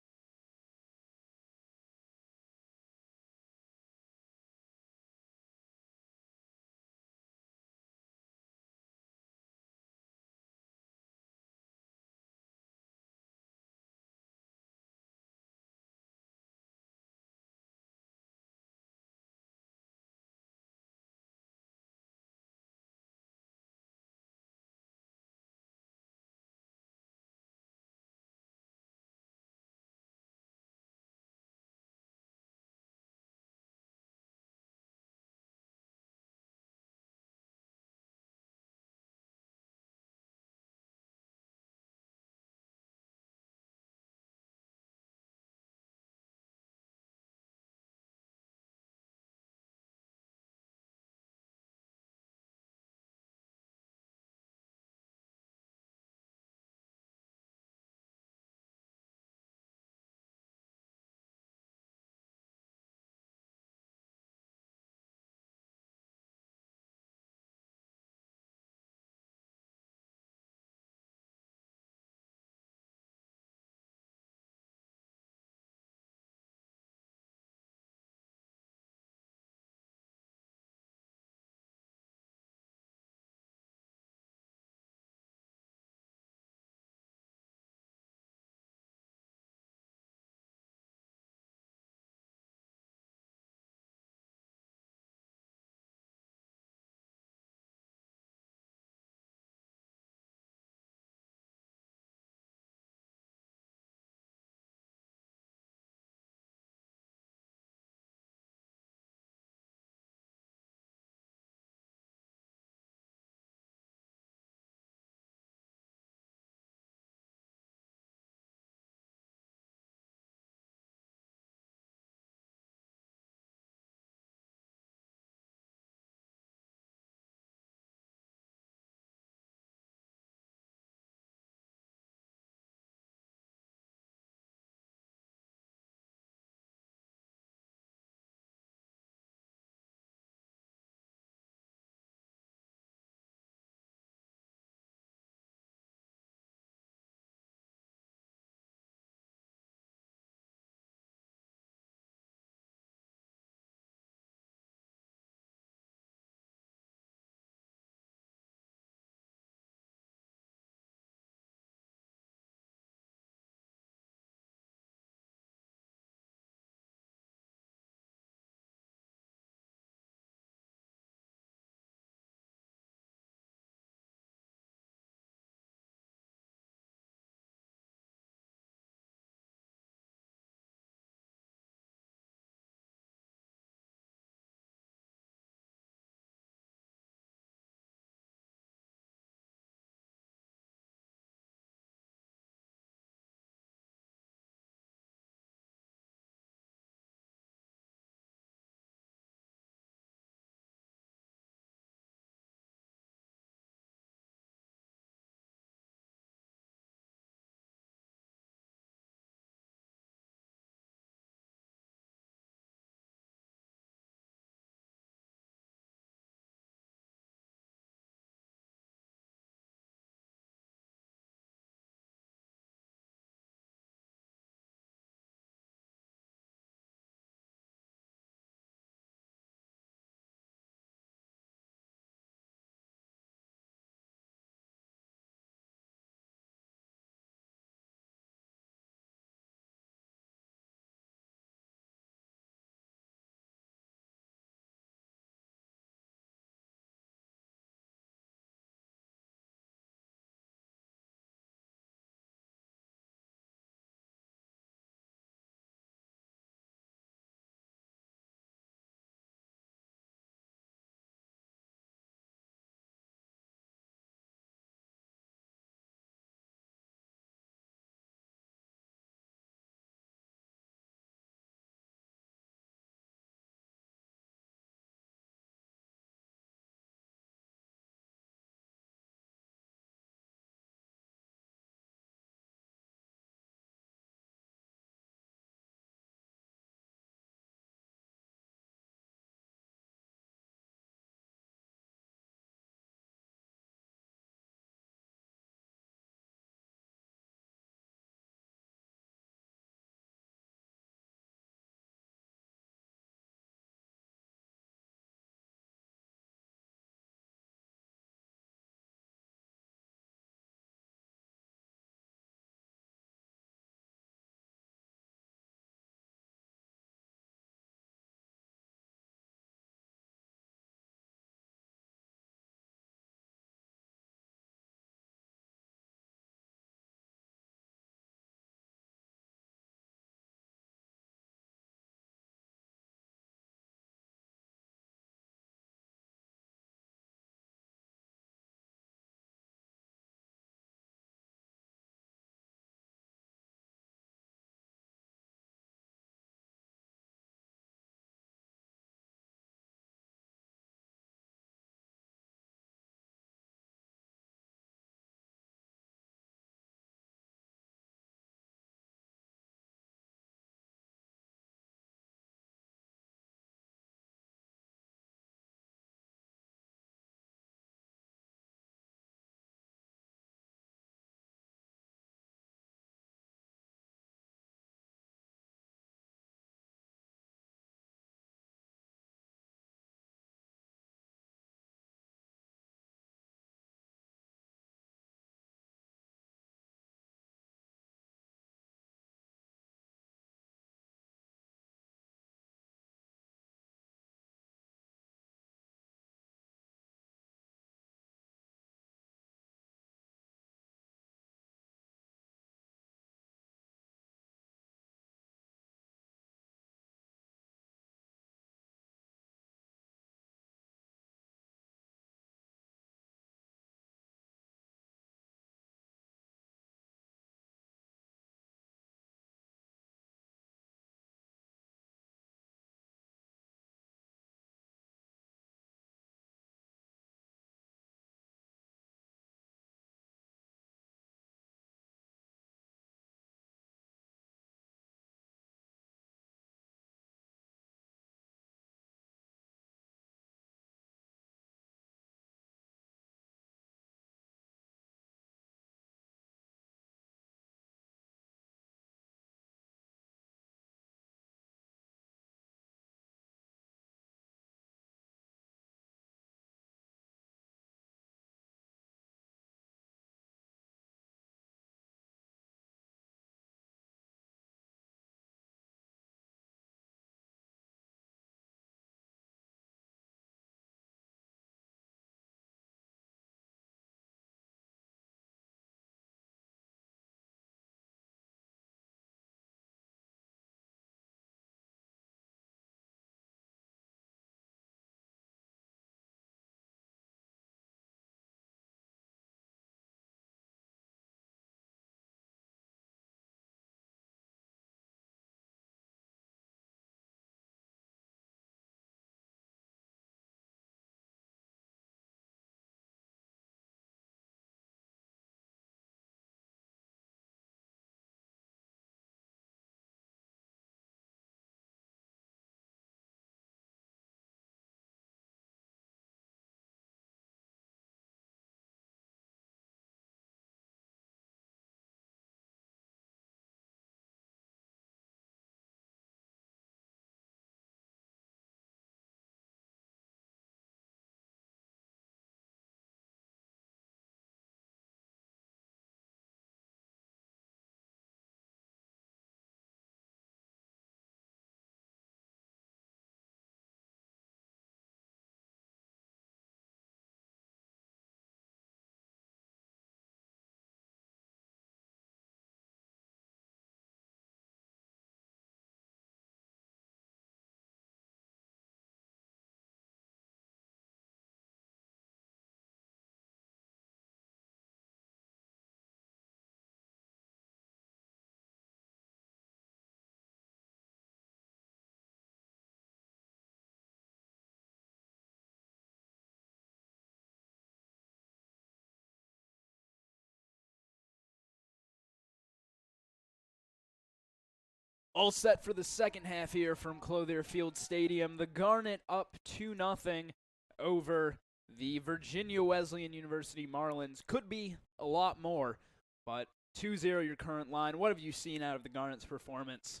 All set for the second half here from Clothier Field Stadium. The Garnet up 2-0 over the Virginia Wesleyan University Marlins. Could be a lot more, but 2-0 your current line. What have you seen out of the Garnet's performance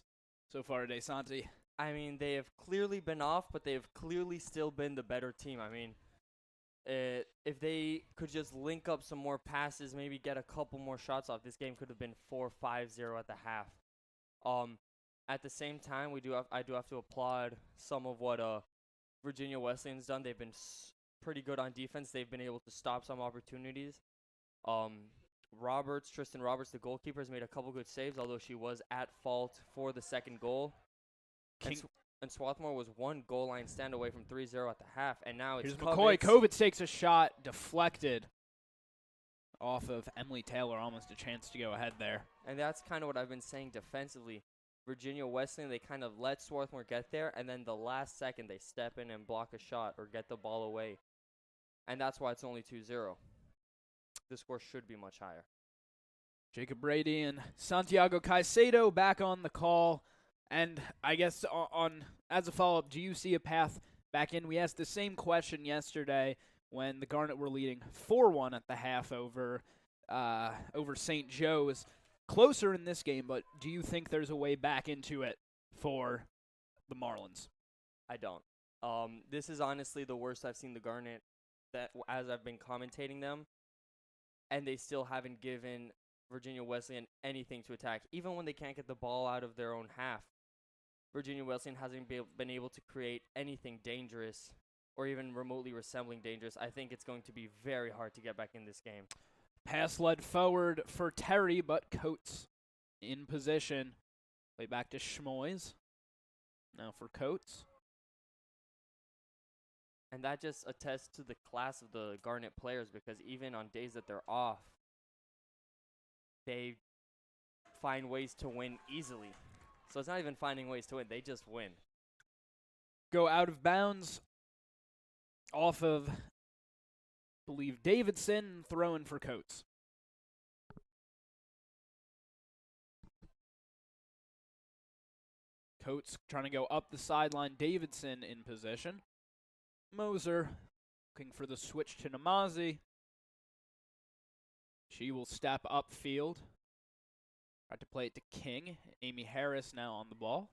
so far today, Santi? I mean, they have clearly been off, but they have clearly still been the better team. I mean, if they could just link up some more passes, maybe get a couple more shots off, this game could have been 4-5-0 at the half. At the same time, I do have to applaud some of what Virginia Wesleyan's done. They've been pretty good on defense. They've been able to stop some opportunities. Tristan Roberts, the goalkeeper, has made a couple good saves, although she was at fault for the second goal. And Swarthmore was one goal line stand away from 3-0 at the half, and now it's Here's McCoy. Kovitz takes a shot, deflected off of Emily Taylor, almost a chance to go ahead there. And that's kind of what I've been saying defensively. Virginia Wesleyan, they kind of let Swarthmore get there, and then the last second they step in and block a shot or get the ball away. And that's why it's only 2-0. The score should be much higher. Jacob Brady and Santiago Caicedo back on the call. And I guess as a follow-up, do you see a path back in? We asked the same question yesterday when the Garnet were leading 4-1 at the half over St. Joe's. Closer in this game, but do you think there's a way back into it for the Marlins? I don't. This is honestly the worst I've seen the Garnet as I've been commentating them, and they still haven't given Virginia Wesleyan anything to attack. Even when they can't get the ball out of their own half, Virginia Wesleyan hasn't been able to create anything dangerous or even remotely resembling dangerous. I think it's going to be very hard to get back in this game. Pass led forward for Terry, but Coates in position. Play back to Schmoys. Now for Coates. And that just attests to the class of the Garnet players, because even on days that they're off, they find ways to win easily. So it's not even finding ways to win. They just win. Go out of bounds off of, I believe, Davidson, throwing for Coates. Coates trying to go up the sideline. Davidson in position. Moser looking for the switch to Namazi. She will step upfield. Try to play it to King. Amy Harris now on the ball.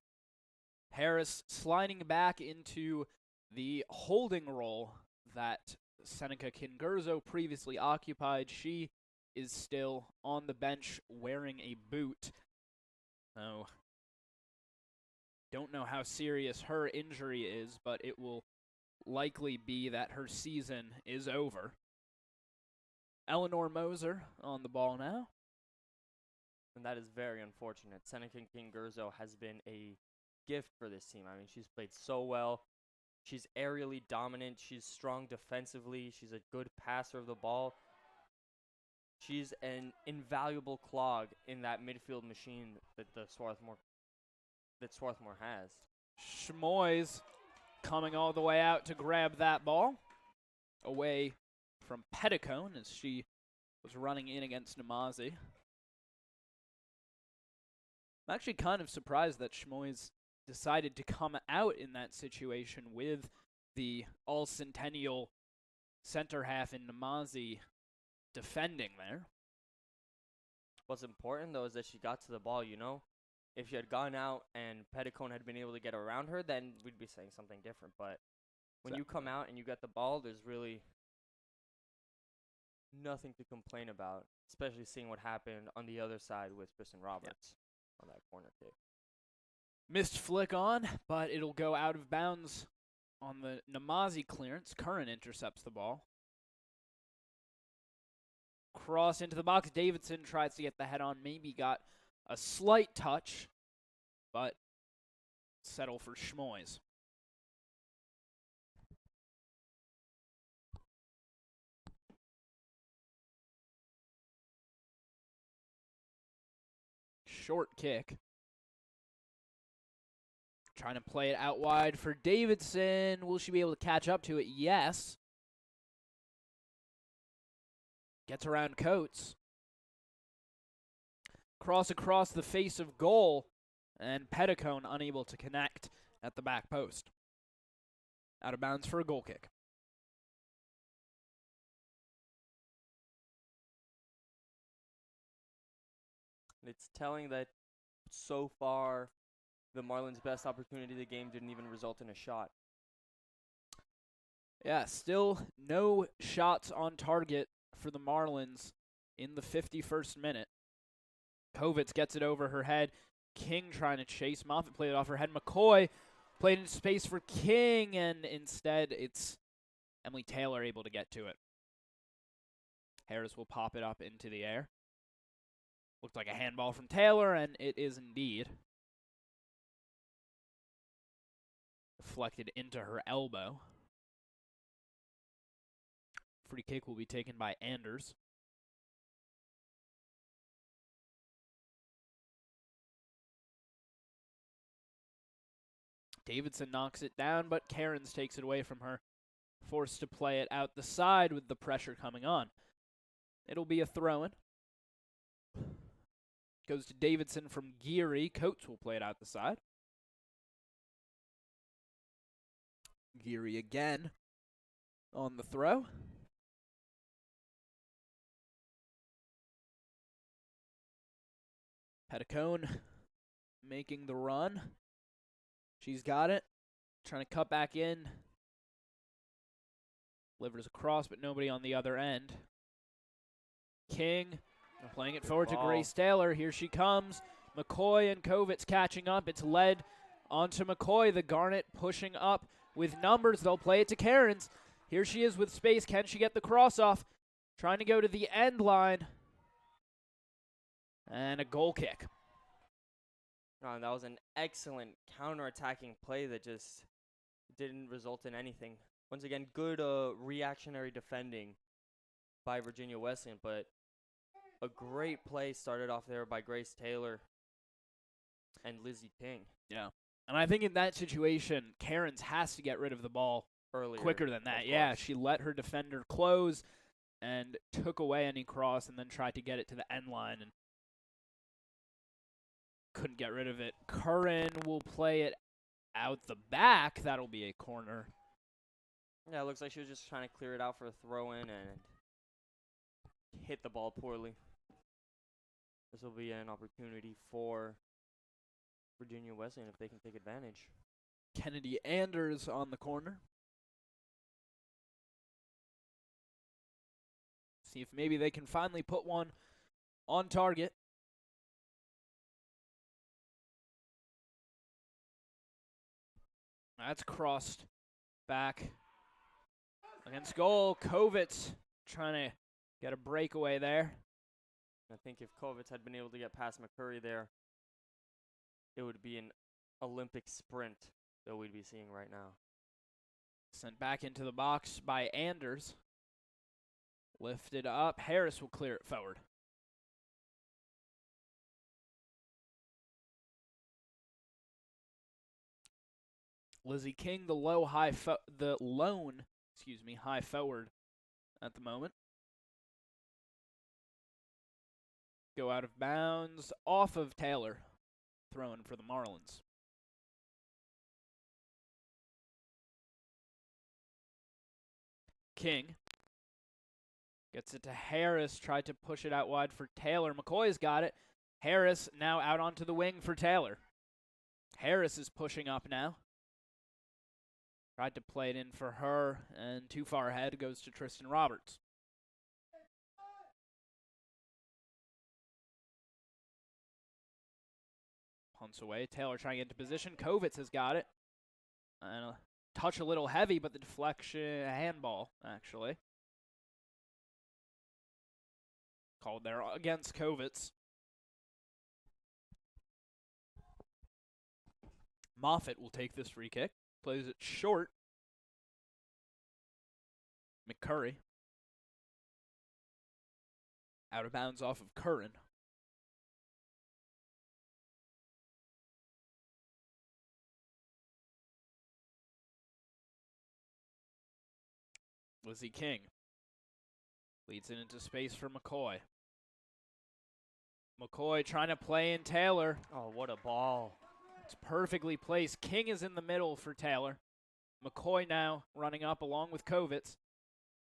Harris sliding back into the holding role that Seneca Kingurzo previously occupied. She is still on the bench wearing a boot. So, don't know how serious her injury is, but it will likely be that her season is over. Eleanor Moser on the ball now. And that is very unfortunate. Seneca Kingurzo has been a gift for this team. I mean, she's played so well. She's aerially dominant. She's strong defensively. She's a good passer of the ball. She's an invaluable clog in that midfield machine that Swarthmore has. Schmoys coming all the way out to grab that ball away from Petticone as she was running in against Namazi. I'm actually kind of surprised that Schmoys decided to come out in that situation with the all-centennial center half in Namazi defending there. What's important, though, is that she got to the ball, you know? If she had gone out and Petticone had been able to get around her, then we'd be saying something different. But when you come out and you get the ball, there's really nothing to complain about, especially seeing what happened on the other side with Tristan Roberts on that corner kick. Missed flick on, but it'll go out of bounds on the Namazi clearance. Curran intercepts the ball. Cross into the box. Davidson tries to get the head on. Maybe got a slight touch, but settle for Schmoys. Short kick. Trying to play it out wide for Davidson. Will she be able to catch up to it? Yes. Gets around Coates. Cross across the face of goal. And Petticone unable to connect at the back post. Out of bounds for a goal kick. It's telling that so far the Marlins' best opportunity of the game didn't even result in a shot. Yeah, still no shots on target for the Marlins in the 51st minute. Kovitz gets it over her head. King trying to chase. Moffitt played it off her head. McCoy played in space for King, and instead it's Emily Taylor able to get to it. Harris will pop it up into the air. Looked like a handball from Taylor, and it is indeed. Deflected into her elbow. Free kick will be taken by Anders. Davidson knocks it down, but Cairns takes it away from her. Forced to play it out the side with the pressure coming on. It'll be a throw-in. Goes to Davidson from Geary. Coates will play it out the side. Geary again on the throw. Petticone making the run. She's got it. Trying to cut back in. Delivers across, but nobody on the other end. King playing it forward to Grace Taylor. Here she comes. McCoy and Kovitz catching up. It's led onto McCoy. The Garnet pushing up with numbers. They'll play it to Cairns. Here she is with space. Can she get the cross off? Trying to go to the end line. And a goal kick. Oh, that was an excellent counter-attacking play that just didn't result in anything. Once again, good reactionary defending by Virginia Wesleyan, but a great play started off there by Grace Taylor and Lizzie King. Yeah. And I think in that situation, Cairns has to get rid of the ball Earlier, quicker than that. Yeah, she let her defender close and took away any cross and then tried to get it to the end line and couldn't get rid of it. Curran will play it out the back. That'll be a corner. Yeah, it looks like she was just trying to clear it out for a throw-in and hit the ball poorly. This will be an opportunity for Virginia Wesleyan if they can take advantage. Kennedy Anders on the corner. See if maybe they can finally put one on target. That's crossed back against goal. Kovitz trying to get a breakaway there. I think if Kovitz had been able to get past McCurry there, it would be an Olympic sprint that we'd be seeing right now. Sent back into the box by Anders. Lifted up. Harris will clear it forward. Lizzie King, the lone high forward at the moment. Go out of bounds, off of Taylor, throwing for the Marlins. King gets it to Harris, tried to push it out wide for Taylor. McCoy's got it. Harris now out onto the wing for Taylor. Harris is pushing up now. Tried to play it in for her, and too far ahead goes to Tristan Roberts. Punts away. Taylor trying to get into position. Kovitz has got it. And a touch a little heavy, but the deflection, handball, actually. Called there against Kovitz. Moffitt will take this free kick. Plays it short. McCurry. Out of bounds off of Curran. Lizzie King leads it into space for McCoy. McCoy trying to play in Taylor. Oh, what a ball. It's perfectly placed. King is in the middle for Taylor. McCoy now running up along with Kovitz.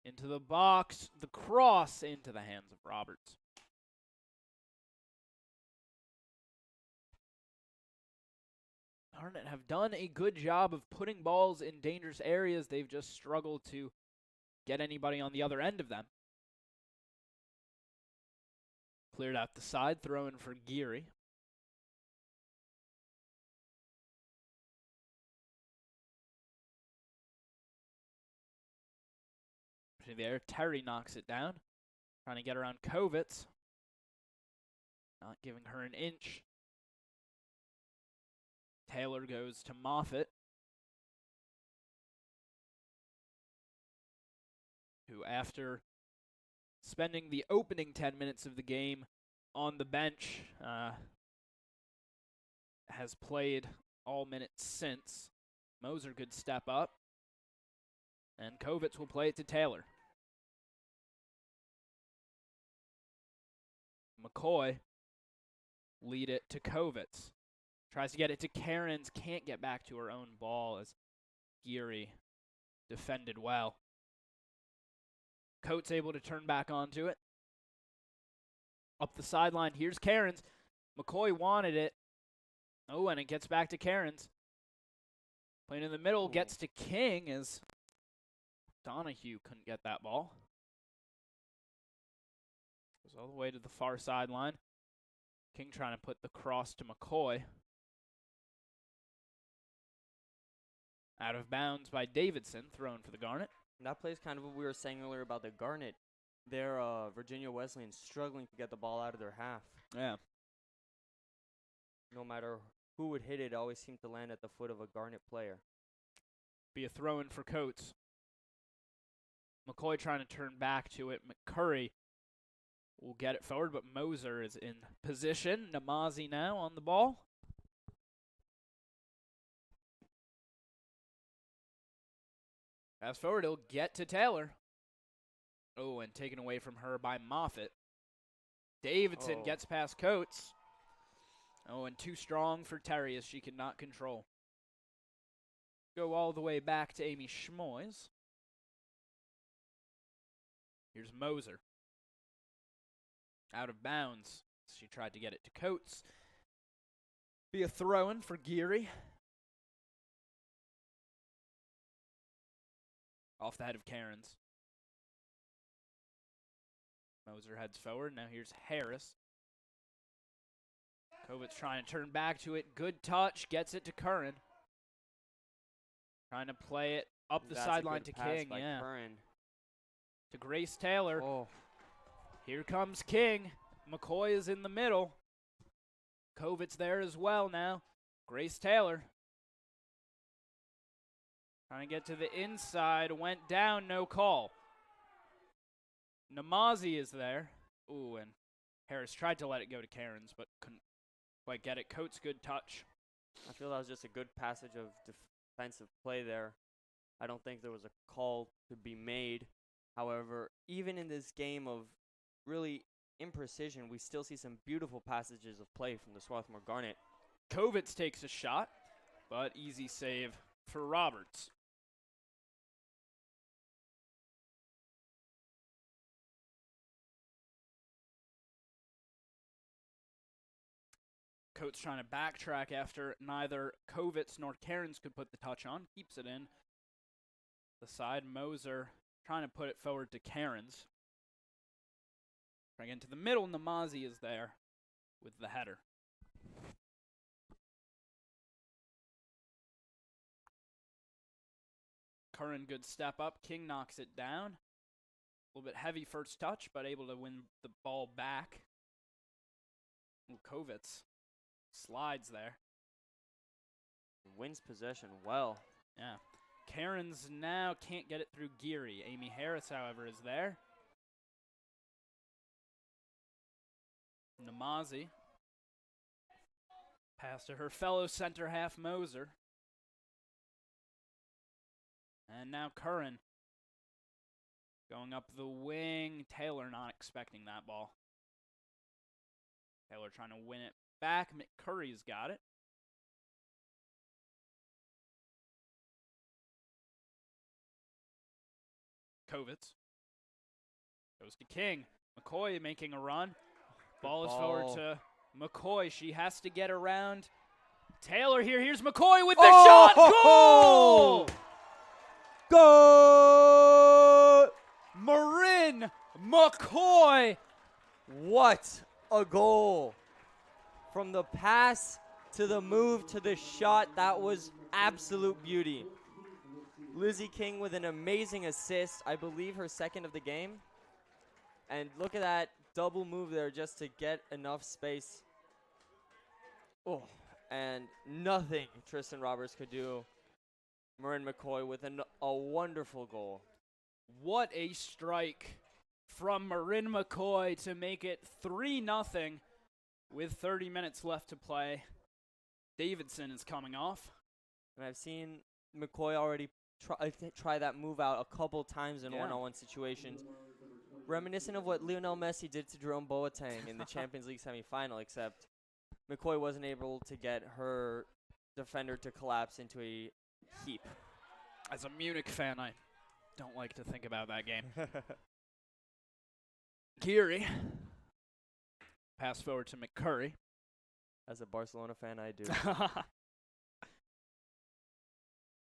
Into the box. The cross into the hands of Roberts. Garnet have done a good job of putting balls in dangerous areas. They've just struggled to get anybody on the other end of them. Cleared out the side, throwing for Geary. There, Terry knocks it down. Trying to get around Kovitz. Not giving her an inch. Taylor goes to Moffitt, who after spending the opening 10 minutes of the game on the bench, has played all minutes since. Moser could step up, and Kovitz will play it to Taylor. McCoy lead it to Kovitz. Tries to get it to Cairns, can't get back to her own ball as Geary defended well. Coates able to turn back onto it. Up the sideline, here's Cairns. McCoy wanted it. Oh, and it gets back to Cairns. Playing in the middle, gets to King as Donahue couldn't get that ball. Goes all the way to the far sideline. King trying to put the cross to McCoy. Out of bounds by Davidson, thrown for the Garnet. That plays kind of what we were saying earlier about the Garnet. Their Virginia Wesleyan struggling to get the ball out of their half. Yeah. No matter who would hit it, always seemed to land at the foot of a Garnet player. Be a throw-in for Coates. McCoy trying to turn back to it. McCurry will get it forward, but Moser is in position. Namazi now on the ball. Pass forward, he'll get to Taylor. Oh, and taken away from her by Moffitt. Davidson gets past Coates. Oh, and too strong for Terry as she cannot control. Go all the way back to Amy Schmoys. Here's Moser. Out of bounds. She tried to get it to Coates. Be a throw-in for Geary. Off the head of Cairns. Moser heads forward. Now here's Harris. Kovitz trying to turn back to it. Good touch. Gets it to Curran. Trying to play it up the sideline to King. Yeah. Curran. To Grace Taylor. Oh. Here comes King. McCoy is in the middle. Kovitz there as well now. Grace Taylor. Trying to get to the inside. Went down. No call. Namazi is there. Ooh, and Harris tried to let it go to Cairns, but couldn't quite get it. Coates, good touch. I feel that was just a good passage of defensive play there. I don't think there was a call to be made. However, even in this game of really imprecision, we still see some beautiful passages of play from the Swarthmore Garnet. Kovitz takes a shot, but easy save for Roberts. Coates trying to backtrack after neither Kovitz nor Cairns could put the touch on. Keeps it in. The side, Moser trying to put it forward to Cairns. Trying into the middle, Namazi is there with the header. Curran, good step up. King knocks it down. A little bit heavy first touch, but able to win the ball back. Ooh, Kovitz slides there. Wins possession well. Yeah. Cairns now can't get it through Geary. Amy Harris, however, is there. Namazi. Pass to her fellow center half, Moser. And now Curran. Going up the wing. Taylor not expecting that ball. Taylor trying to win it back. McCurry's got it. Kovitz. Goes to King. McCoy making a run. Ball is ball. forward to McCoy. She has to get around Taylor here. Here's McCoy with the shot. Goal! Goal! Marin McCoy. What a goal. From the pass to the move to the shot, that was absolute beauty. Lizzie King with an amazing assist, I believe her second of the game. And look at that double move there just to get enough space. Oh, and nothing Tristan Roberts could do. Marin McCoy with a wonderful goal. What a strike from Marin McCoy to make it 3-0 with 30 minutes left to play. Davidson is coming off. And I've seen McCoy already try that move out a couple times in one-on-one situations. Reminiscent of what Lionel Messi did to Jerome Boateng in the Champions League semifinal, except McCoy wasn't able to get her defender to collapse into a heap. As a Munich fan, I don't like to think about that game. Geary. Pass forward to McCurry. As a Barcelona fan, I do.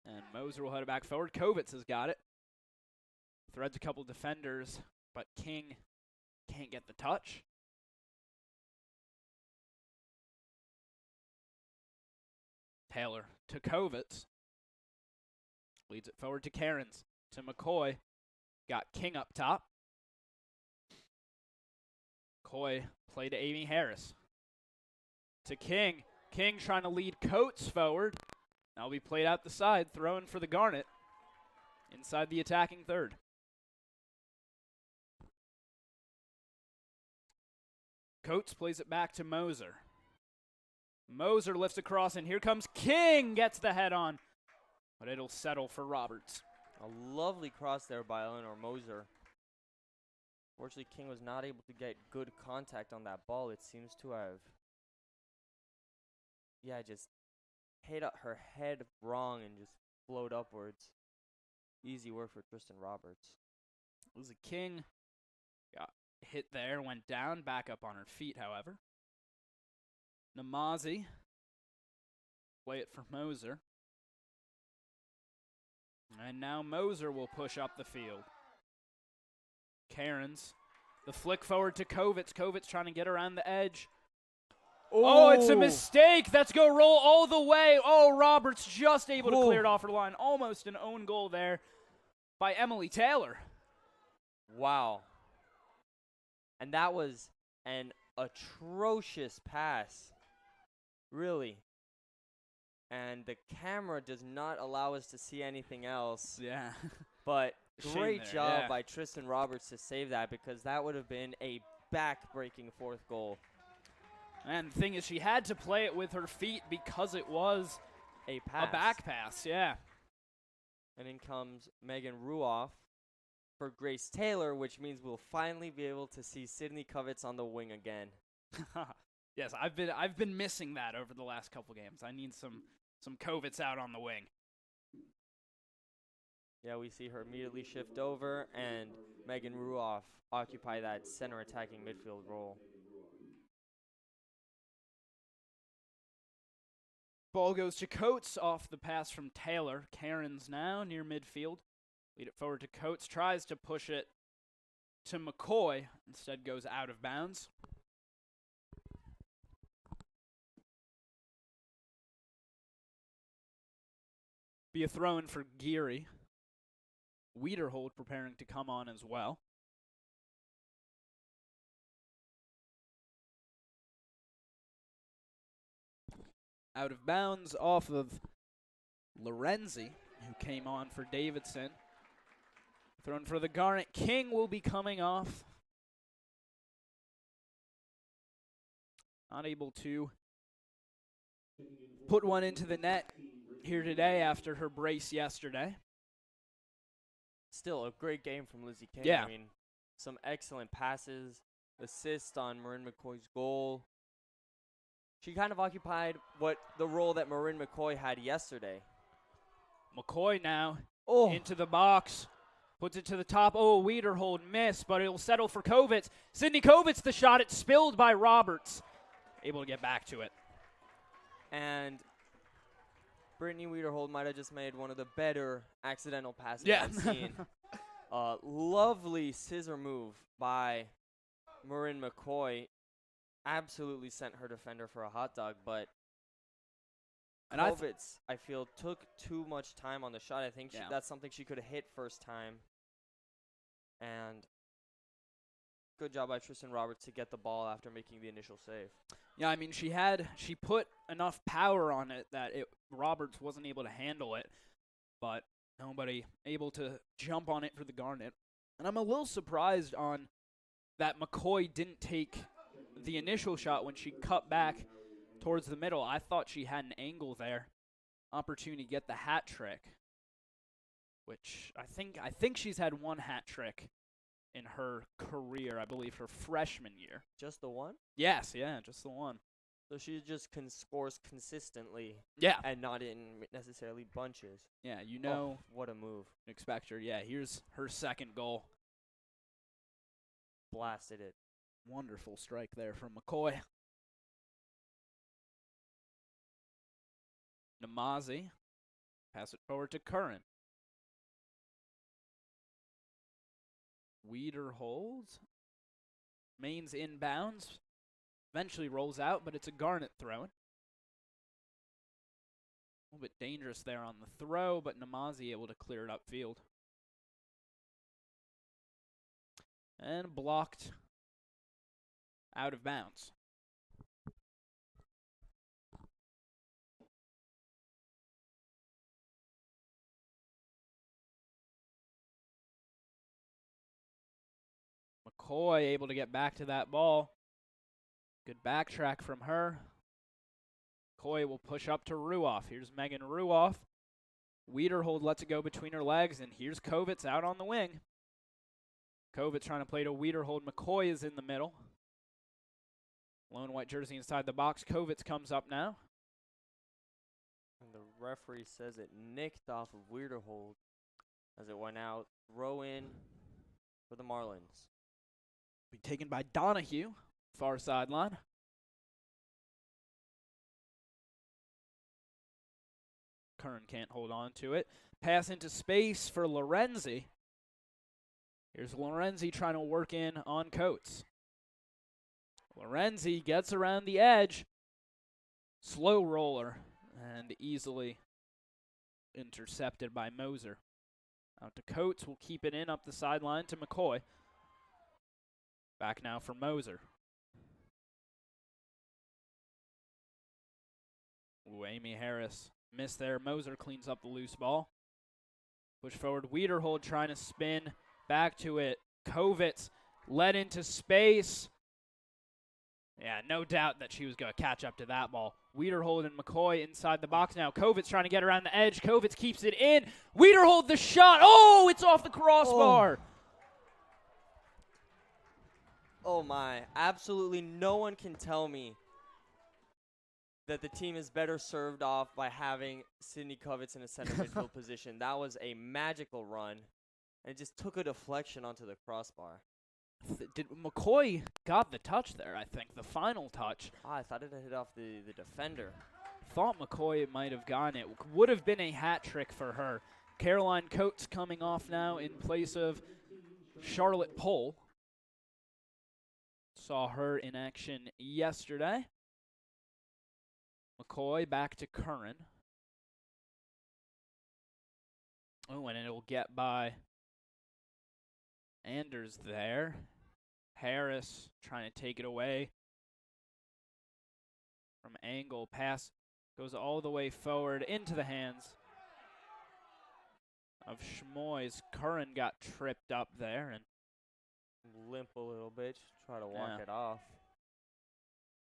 And Moser will head it back forward. Kovitz has got it. Threads a couple defenders, but King can't get the touch. Taylor to Kovitz. Leads it forward to Cairns. To McCoy. Got King up top. McCoy play to Amy Harris. To King. King trying to lead Coates forward. Now be played out the side, throwing for the Garnet. Inside the attacking third. Coates plays it back to Moser. Moser lifts across, and here comes King. Gets the head on, but it'll settle for Roberts. A lovely cross there by Eleanor Moser. Fortunately, King was not able to get good contact on that ball. It seems to have, just hit her head wrong and just flowed upwards. Easy work for Tristan Roberts. Lizzie King got hit there, went down, back up on her feet, however. Namazi. Play it for Moser. And now Moser will push up the field. Cairns. The flick forward to Kovitz. Kovitz trying to get around the edge. Oh, it's a mistake. That's go roll all the way. Oh, Roberts just able to clear it off her line. Almost an own goal there by Emily Taylor. Wow. And that was an atrocious pass. Really. And the camera does not allow us to see anything else. Yeah. But great there, job by Tristan Roberts to save that, because that would have been a back-breaking fourth goal. And the thing is, she had to play it with her feet because it was a pass. A back pass, yeah. And in comes Megan Ruoff for Grace Taylor, which means we'll finally be able to see Sydney Kovitz on the wing again. Yes, I've been missing that over the last couple games. I need some Kovitz out on the wing. Yeah, we see her immediately shift over, and Megan Ruoff occupy that center attacking midfield role. Ball goes to Coates off the pass from Taylor. Cairns now near midfield. Lead it forward to Coates. Tries to push it to McCoy. Instead goes out of bounds. Be a throw-in for Geary. Wiederhold preparing to come on as well. Out of bounds off of Lorenzi, who came on for Davidson. Thrown for the Garnet. King will be coming off. Not able to put one into the net here today after her brace yesterday. Still a great game from Lizzie King. Yeah. I mean, some excellent passes, assist on Marin McCoy's goal. She kind of occupied the role that Marin McCoy had yesterday. McCoy now Oh, into the box. Puts it to the top. Oh, Wiederhold missed, but it'll settle for Kovitz. Sydney Kovitz, the shot. It's spilled by Roberts. Able to get back to it. And Brittany Wiederhold might have just made one of the better accidental passes Yeah. I've seen. Lovely scissor move by Marin McCoy. Absolutely sent her defender for a hot dog, but And Kovitz, I feel, took too much time on the shot. I think Yeah. that's something she could have hit first time. And good job by Tristan Roberts to get the ball after making the initial save. Yeah, I mean, she put enough power on it that Roberts wasn't able to handle it, but nobody able to jump on it for the Garnet. And I'm a little surprised on that McCoy didn't take the initial shot when she cut back towards the middle. I thought she had an angle there, opportunity to get the hat trick, which I think she's had one hat trick in her career, I believe her freshman year. Just the one? Yes, yeah, just the one. So she just scores consistently Yeah. and not in necessarily bunches. Yeah, you know, what a move. expect her. Yeah, here's her second goal. Blasted it. Wonderful strike there from McCoy. Namazi. Pass it forward to Curran. Weeder holds. Main's inbounds. Eventually rolls out, but it's a Garnet throw. A little bit dangerous there on the throw, but Namazi able to clear it upfield. And blocked out of bounds. McCoy able to get back to that ball. Good backtrack from her. McCoy will push up to Ruoff. Here's Megan Ruoff. Wiederhold lets it go between her legs, and here's Kovitz out on the wing. Kovitz trying to play to Wiederhold. McCoy is in the middle. Lone white jersey inside the box. Kovitz comes up now. And the referee says it nicked off of Wiederhold as it went out. Throw in for the Marlins. Be taken by Donahue, far sideline. Curran can't hold on to it. Pass into space for Lorenzi. Here's Lorenzi trying to work in on Coates. Lorenzi gets around the edge. Slow roller and easily intercepted by Moser. Out to Coates, will keep it in up the sideline to McCoy. Back now for Moser. Ooh, Amy Harris missed there. Moser cleans up the loose ball. Push forward. Wiederhold trying to spin. Back to it. Kovitz led into space. Yeah, no doubt that she was going to catch up to that ball. Wiederhold and McCoy inside the box now. Kovitz trying to get around the edge. Kovitz keeps it in. Wiederhold the shot. Oh, it's off the crossbar. Oh my, absolutely no one can tell me that the team is better served off by having Sydney Kovitz in a center midfield position. That was a magical run. And it just took a deflection onto the crossbar. Did McCoy got the touch there, I think, the final touch. I thought it had hit off the defender. Thought McCoy might have gotten it. Would have been a hat trick for her. Caroline Coates coming off now in place of Charlotte Pohl. Saw her in action yesterday. McCoy back to Curran. Oh, and it'll get by Anders there. Harris trying to take it away from angle. Pass goes all the way forward into the hands of Schmoys. Curran got tripped up there and limp a little bit, try to walk it off.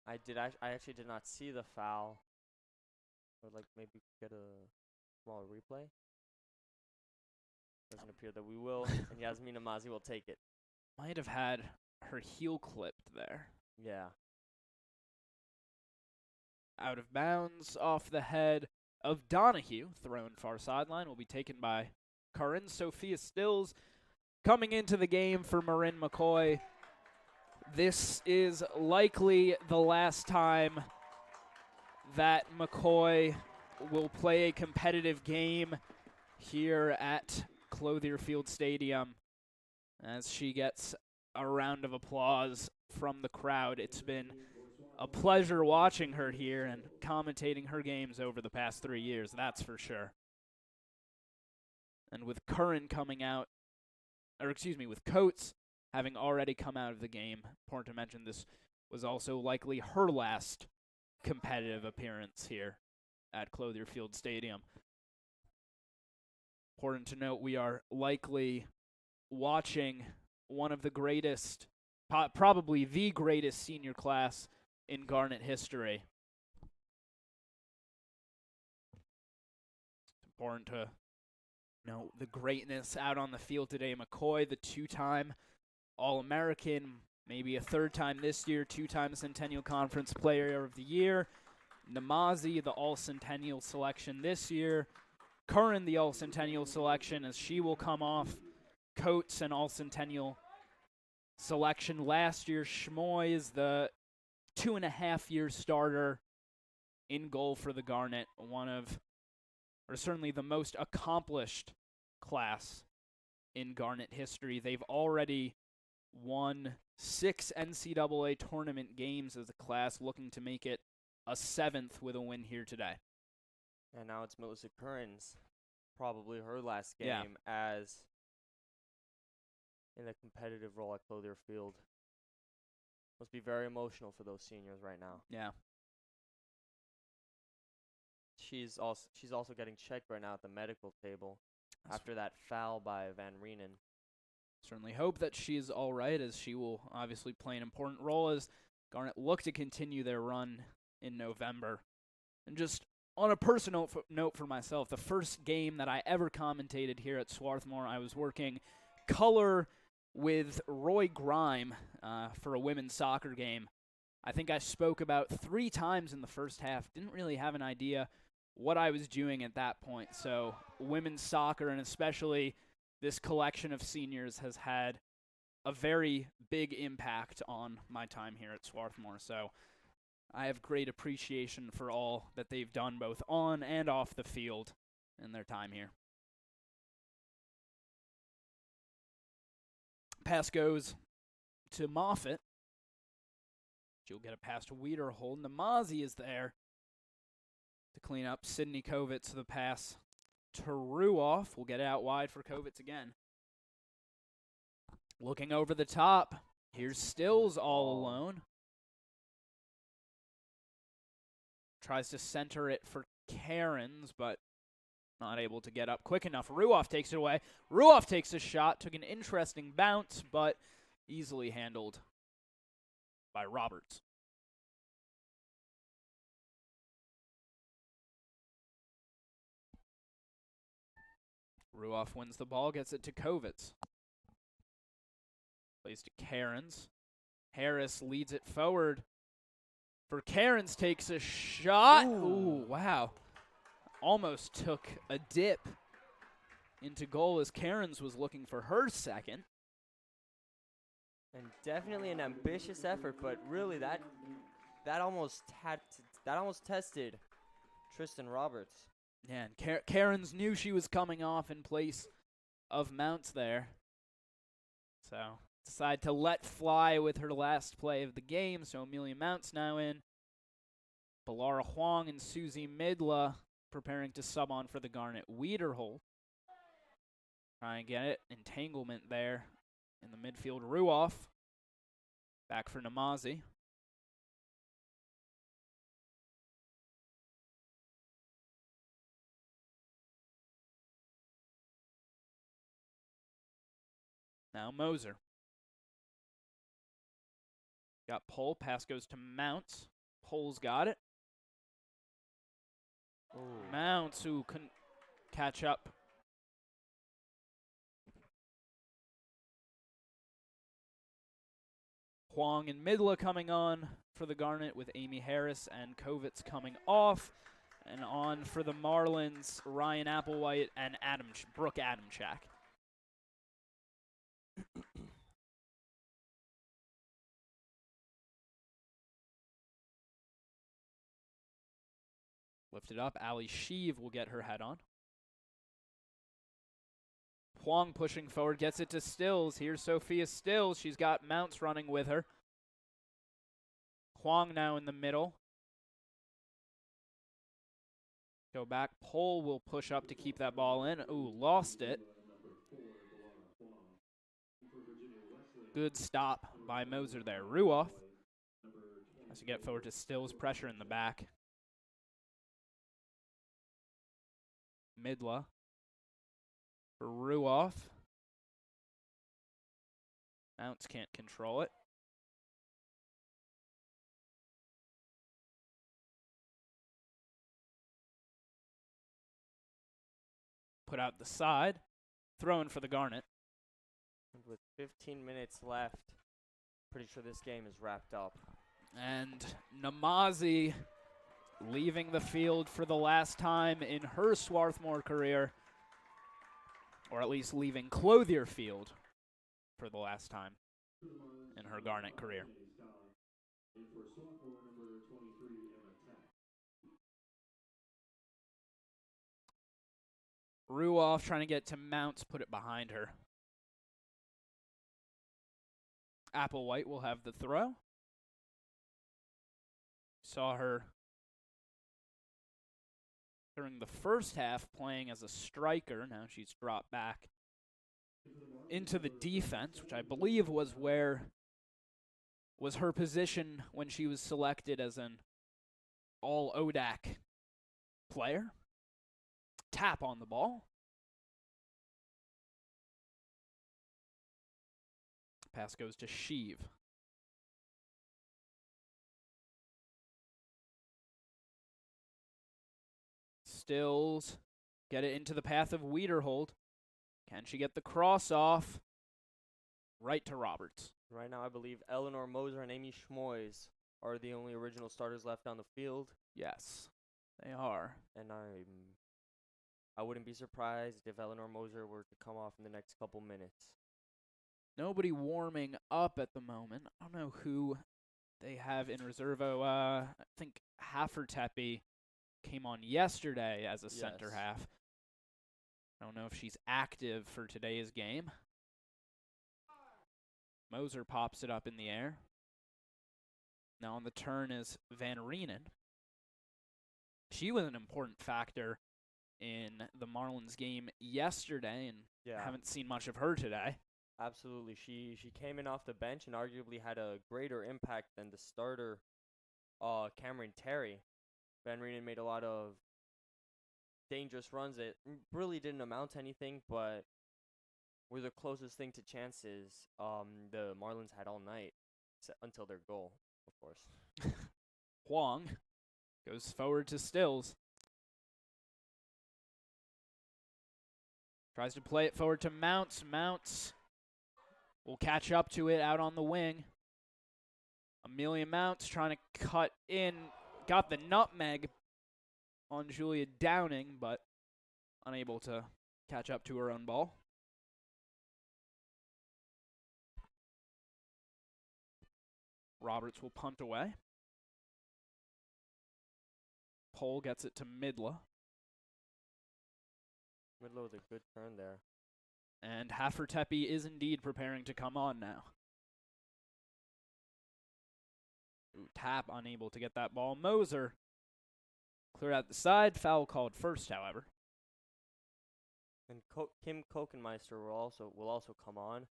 I actually did not see the foul. Or like maybe get a small replay. Doesn't appear that we will, and Yasmina Mazi will take it. might have had her heel clipped there. Yeah. Out of bounds off the head of Donahue. Thrown far sideline will be taken by Curran. Sophia Stills coming into the game for Marin McCoy, this is likely the last time that McCoy will play a competitive game here at Clothier Field Stadium as she gets a round of applause from the crowd. It's been a pleasure watching her here and commentating her games over the past 3 years, that's for sure. And with Curran coming out, with Coates having already come out of the game, important to mention this was also likely her last competitive appearance here at Clothier Field Stadium. Important to note, we are likely watching one of the greatest, probably the greatest senior class in Garnet history. It's important to note the greatness out on the field today. McCoy, the two-time All-American, maybe a third time this year, two-time Centennial Conference Player of the Year. Namazi, the All-Centennial selection this year. Curran, the All-Centennial selection, as she will come off Coates, an All-Centennial selection last year. Schmoy is the 2.5-year starter in goal for the Garnet, or certainly the most accomplished class in Garnet history. They've already won 6 NCAA tournament games as a class, looking to make it a 7th with a win here today. And now it's Melissa Curran's, probably her last game as in a competitive role at Clothier Field. Must be very emotional for those seniors right now. Yeah. She's also getting checked right now at the medical table after that foul by Van Reenen. Certainly hope that she's all right, as she will obviously play an important role as Garnet look to continue their run in November. And just on a personal note for myself, the first game that I ever commentated here at Swarthmore, I was working color with Roy Grime for a women's soccer game. I think I spoke about 3 times in the first half. Didn't really have an idea what I was doing at that point. So women's soccer, and especially this collection of seniors, has had a very big impact on my time here at Swarthmore. So I have great appreciation for all that they've done both on and off the field in their time here. Pass goes to Moffitt. She'll get a pass to Wiederhold. Namazi is there to clean up. Sydney Kovitz, the pass to Ruoff. Will get it out wide for Kovitz again. Looking over the top. Here's Stills all alone. Tries to center it for Cairns, but not able to get up quick enough. Ruoff takes it away. Ruoff takes a shot. Took an interesting bounce, but easily handled by Roberts. Ruoff wins the ball, gets it to Kovitz. Plays to Cairns. Harris leads it forward. For Cairns, takes a shot. Ooh, wow. Almost took a dip into goal as Cairns was looking for her second. And definitely an ambitious effort, but really that almost tested Tristan Roberts. Yeah, and Cairns knew she was coming off in place of Mounts there. So decided to let fly with her last play of the game. So Amelia Mounts now in. Balara Huang and Susie Midla preparing to sub on for the Garnet. Wiederhold try and get it. Entanglement there in the midfield. Ruoff back for Namazi. Now Moser. Got Pole. Pass goes to Mounts. Pole's got it. Ooh. Mounts, who couldn't catch up. Huang and Midla coming on for the Garnet with Amy Harris and Kovitz coming off. And on for the Marlins, Ryan Applewhite and Brooke Adamchak. Lifted up. Ali Sheev will get her head on. Huang pushing forward, gets it to Stills. Here's Sophia Stills. She's got Mounts running with her. Huang now in the middle. Go back. Pole will push up to keep that ball in. Ooh, lost it. Good stop by Moser there. Ruoff has to get forward to Stills. Pressure in the back. Midla for Ruoff. Mounts can't control it. Put out the side. Throwing for the Garnet. And with 15 minutes left, pretty sure this game is wrapped up. And Namazi leaving the field for the last time in her Swarthmore career. Or at least leaving Clothier Field for the last time in her Garnet career. And for Swarthmore, number 23, Emma Tack. Ruoff trying to get to Mounts, put it behind her. Applewhite will have the throw. Saw her during the first half playing as a striker. Now she's dropped back into the defense, which I believe was her position when she was selected as an all ODAC player. Tap on the ball. Pass goes to Sheev. Stills get it into the path of Wiederhold. Can she get the cross off? Right to Roberts. Right now, I believe Eleanor Moser and Amy Schmoys are the only original starters left on the field. Yes, they are. And I wouldn't be surprised if Eleanor Moser were to come off in the next couple minutes. Nobody warming up at the moment. I don't know who they have in reservo. I think Haffertepe came on yesterday as a center half. I don't know if she's active for today's game. Moser pops it up in the air. Now on the turn is Van Reenen. She was an important factor in the Marlins game yesterday, and haven't seen much of her today. Absolutely. She came in off the bench and arguably had a greater impact than the starter, Cameron Terry. Van Reenen made a lot of dangerous runs that really didn't amount to anything, but were the closest thing to chances the Marlins had all night until their goal, of course. Huang goes forward to Stills. Tries to play it forward to Mounts. Mounts will catch up to it out on the wing. Amelia Mounts trying to cut in. Got the nutmeg on Julia Downing, but unable to catch up to her own ball. Roberts will punt away. Pole gets it to Midla. Midla with a good turn there. And Haffertepe is indeed preparing to come on now. Ooh, Tap unable to get that ball. Moser clear out the side. Foul called first, however. And Kim Kokenmeister will also come on.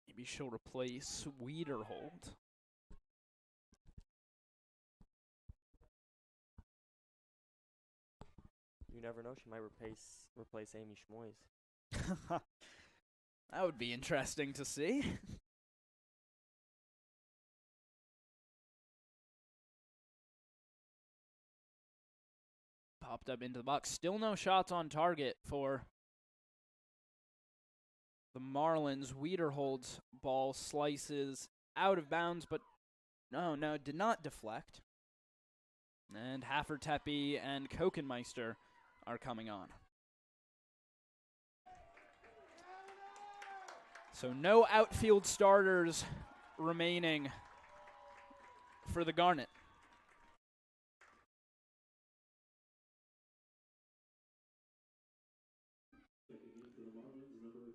Maybe she'll replace Wiederhold. You never know. She might replace Amy Schmoys. That would be interesting to see. Popped up into the box. Still no shots on target for the Marlins. Wiederhold's ball slices out of bounds, but no, did not deflect. And Haffertepe and Kokenmeister are coming on. So no outfield starters remaining for the Garnet.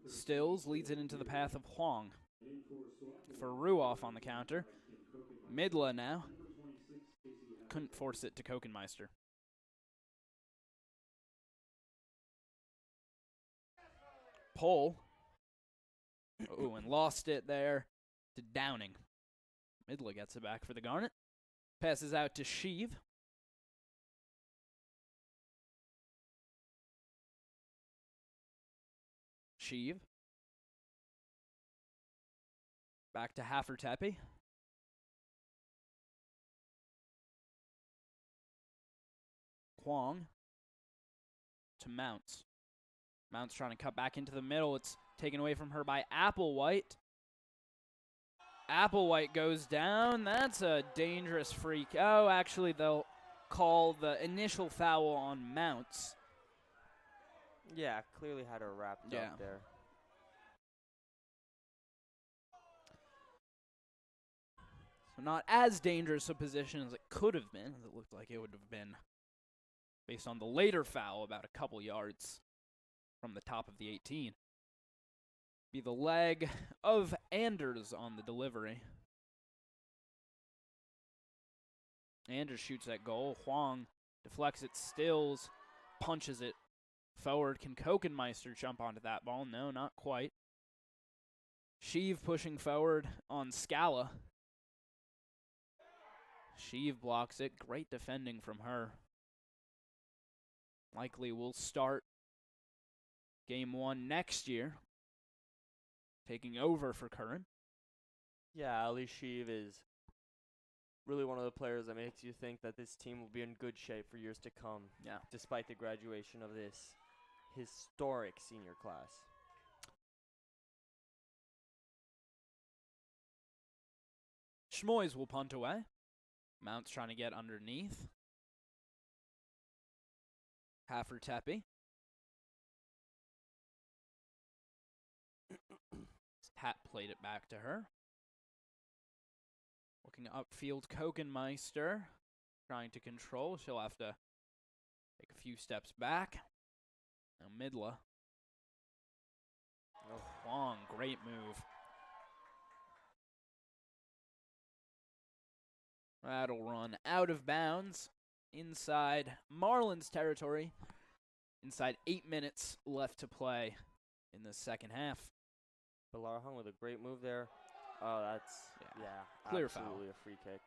Stills leads it into the path of Huang. For Ruoff on the counter. Midla now. Couldn't force it to Kokenmeister. Pull. Oh, and lost it there to Downing. Midla gets it back for the Garnet. Passes out to Sheev. Sheev. Back to Haffertepe. Huang to Mounts. Mounts trying to cut back into the middle. It's taken away from her by Applewhite. Applewhite goes down. That's a dangerous freak. Oh, actually, they'll call the initial foul on Mounts. Yeah, clearly had her wrapped up there. So not as dangerous a position as it could have been, as it looked like it would have been based on the later foul about a couple yards from the top of the 18. Be the leg of Anders on the delivery. Anders shoots that goal. Huang deflects it, Stills, punches it forward. Can Kokenmeister jump onto that ball? No, not quite. Sheev pushing forward on Scala. Sheev blocks it. Great defending from her. Likely will start game 1 next year, taking over for Curran. Yeah, Ali Sheev is really one of the players that makes you think that this team will be in good shape for years to come. Yeah. Despite the graduation of this historic senior class. Schmoys will punt away. Mount's trying to get underneath. Haffertepe. Pat played it back to her. Looking upfield, Kokenmeister trying to control. She'll have to take a few steps back. Now Midla. Oh, Huang, great move. That'll run out of bounds inside Marlins territory. Inside 8 minutes left to play in the second half. Bilarhung with a great move there. Oh, that's, clear absolutely foul. A free kick.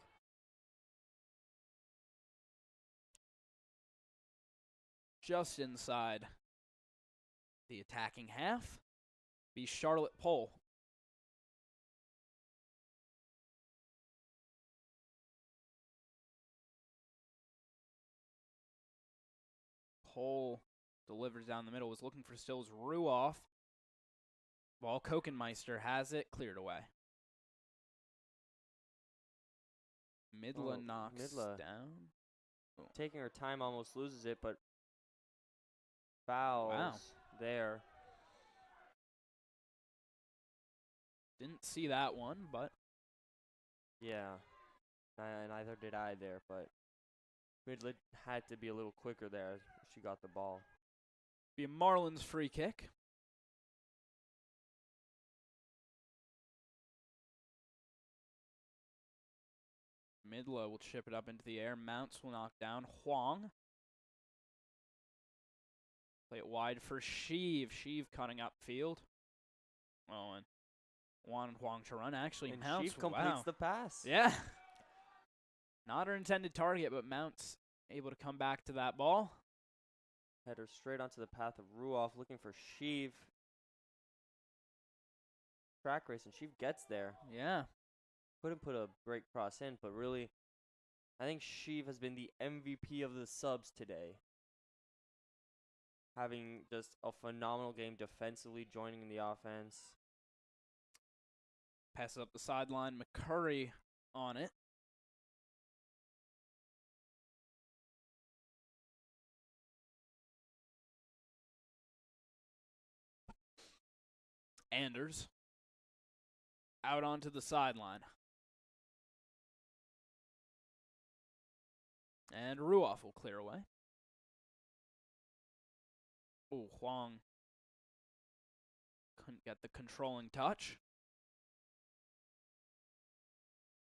Just inside the attacking half, be Charlotte Pohl. Pohl delivers down the middle, was looking for Stills. Ruoff. While Kokenmeister has it, cleared away. Midla knocks down. Oh. Taking her time, almost loses it, but fouls there. Didn't see that one, but. Yeah, neither did I there, but Midla had to be a little quicker there as she got the ball. Be a Marlins free kick. Midla will chip it up into the air. Mounts will knock down. Huang. Play it wide for Sheev. Sheev cutting upfield. Oh, and wanted Huang to run. Actually, and Mounts Sheev completes the pass. Yeah. Not her intended target, but Mounts able to come back to that ball. Header straight onto the path of Ruoff, looking for Sheev. Track race, and Sheev gets there. Yeah. Couldn't put a great cross in, but really, I think Sheev has been the MVP of the subs today. Having just a phenomenal game defensively, joining in the offense. Passes up the sideline. McCurry on it. Anders out onto the sideline. And Ruoff will clear away. Oh, Huang couldn't get the controlling touch.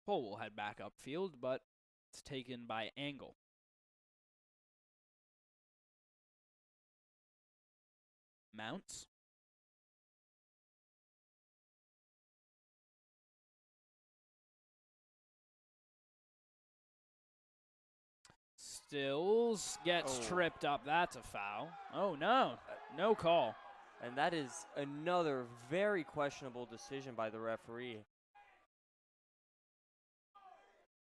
Pole will head back upfield, but it's taken by Angle. Mounts. Stills gets tripped up. That's a foul. Oh, no. No call. And that is another very questionable decision by the referee.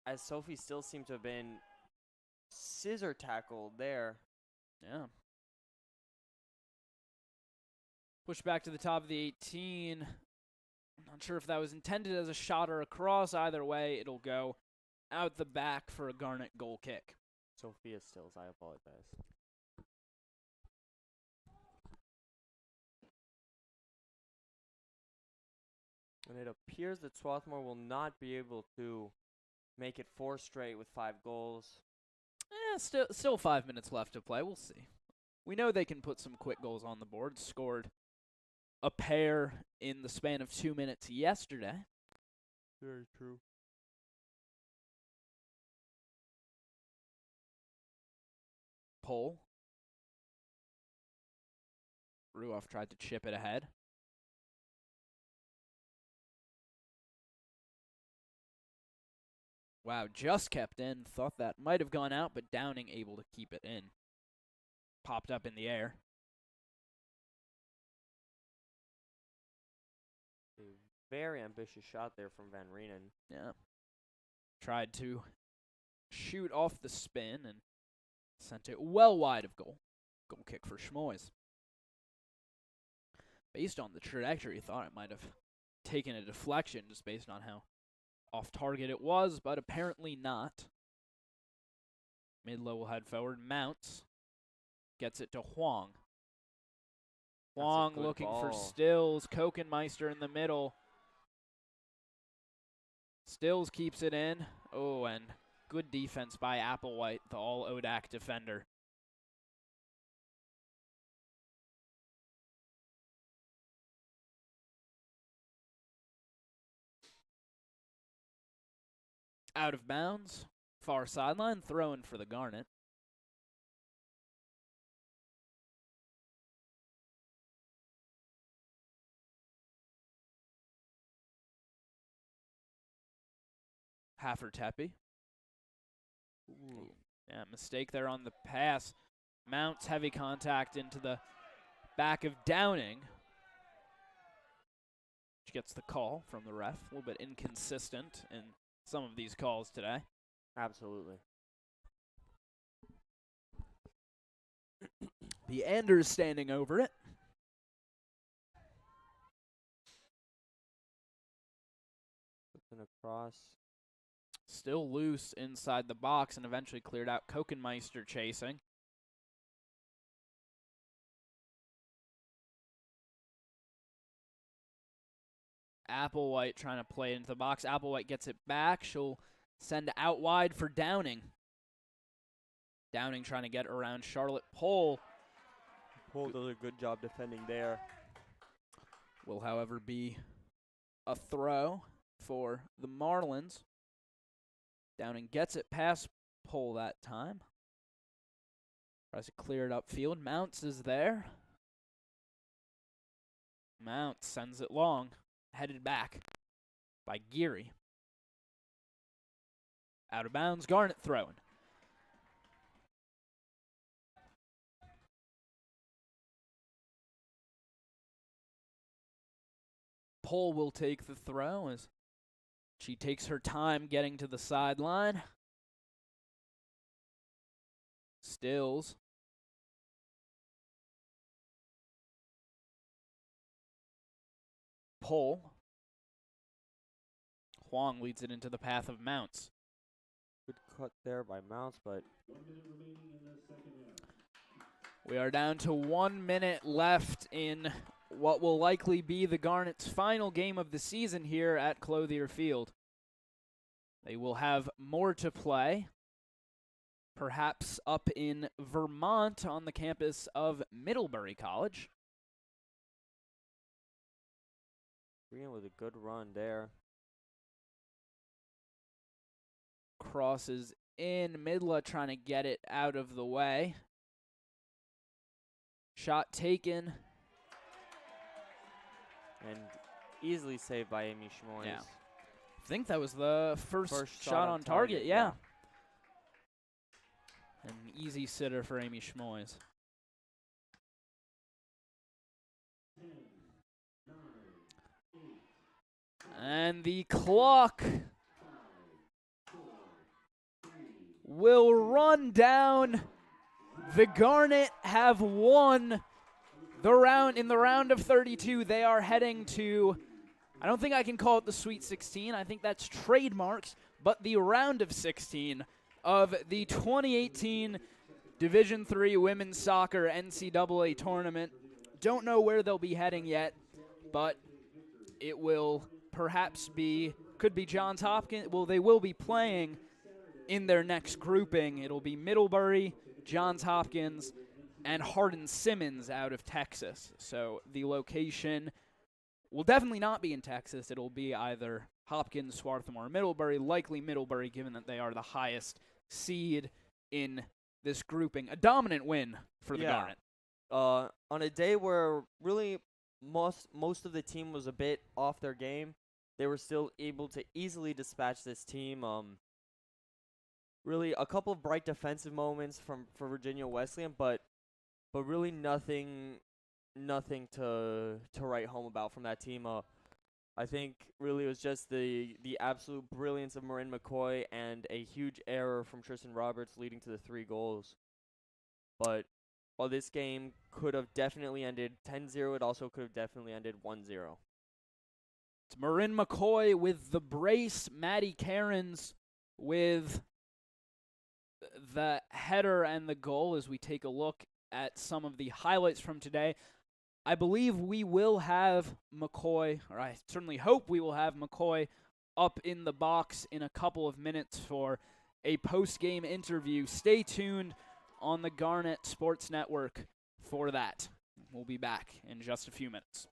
As Sophie still seemed to have been scissor tackled there. Yeah. Push back to the top of the 18. I'm not sure if that was intended as a shot or a cross. Either way, it'll go out the back for a Garnet goal kick. Sophia Stills, I apologize. And it appears that Swarthmore will not be able to make it 4 straight with 5 goals. Still 5 minutes left to play. We'll see. We know they can put some quick goals on the board. Scored a pair in the span of 2 minutes yesterday. Very true. Pole. Ruoff tried to chip it ahead. Wow, just kept in. Thought that might have gone out, but Downing able to keep it in. Popped up in the air. A very ambitious shot there from Van Reenen. Yeah. Tried to shoot off the spin and sent it well wide of goal. Goal kick for Schmoys. Based on the trajectory, thought it might have taken a deflection just based on how off target it was, but apparently not. Midlow will head forward. Mounts. Gets it to Huang. Huang looking for Stills. Kokenmeister in the middle. Stills keeps it in. Oh, and good defense by Applewhite, the all-ODAC defender. Out of bounds. Far sideline. Throw in for the Garnet. Haffer-Tepe. Yeah, mistake there on the pass. Mounts heavy contact into the back of Downing. Which gets the call from the ref. A little bit inconsistent in some of these calls today. Absolutely. The Anders standing over it. Puts in a cross. Still loose inside the box and eventually cleared out. Kokenmeister chasing. Applewhite trying to play it into the box. Applewhite gets it back. She'll send out wide for Downing. Downing trying to get around Charlotte Pole. Pole does a good job defending there. Will, however, be a throw for the Marlins. Downing gets it past Pole that time. Tries to clear it upfield. Mounts is there. Mounts sends it long. Headed back by Geary. Out of bounds, Garnet throwing. Pole will take the throw as she takes her time getting to the sideline. Stills. Pole. Huang leads it into the path of Mounts. Good cut there by Mounts, but 1 minute remaining in the second half. We are down to 1 minute left in what will likely be the Garnet's final game of the season here at Clothier Field. They will have more to play, perhaps up in Vermont on the campus of Middlebury College. Green with a good run there. Crosses in, Midla trying to get it out of the way. Shot taken. And easily saved by Amy Schmoys. Yeah. I think that was the first shot on target, yeah. An easy sitter for Amy Schmoys. 10, 9, 8, And the clock 5, 4, 3, will run down. The Garnet have won the round. In the round of 32, they are heading to, I don't think I can call it the Sweet 16. I think that's trademarks, but the round of 16 of the 2018 Division III Women's Soccer NCAA tournament. Don't know where they'll be heading yet, but it will perhaps be, could be Johns Hopkins. Well, they will be playing in their next grouping. It'll be Middlebury, Johns Hopkins, and Hardin-Simmons out of Texas. So the location will definitely not be in Texas. It'll be either Hopkins, Swarthmore, or Middlebury, likely Middlebury given that they are the highest seed in this grouping. A dominant win for the Garnet. On a day where really most of the team was a bit off their game, they were still able to easily dispatch this team. Really a couple of bright defensive moments for Virginia Wesleyan, but really nothing to write home about from that team. I think really it was just the absolute brilliance of Marin McCoy and a huge error from Tristan Roberts leading to the 3 goals. But while this game could have definitely ended 10-0, it also could have definitely ended 1-0. It's Marin McCoy with the brace, Maddie Cairns with the header and the goal as we take a look at some of the highlights from today. I believe we will have McCoy, or I certainly hope we will have McCoy up in the box in a couple of minutes for a post-game interview. Stay tuned on the Garnet Sports Network for that. We'll be back in just a few minutes.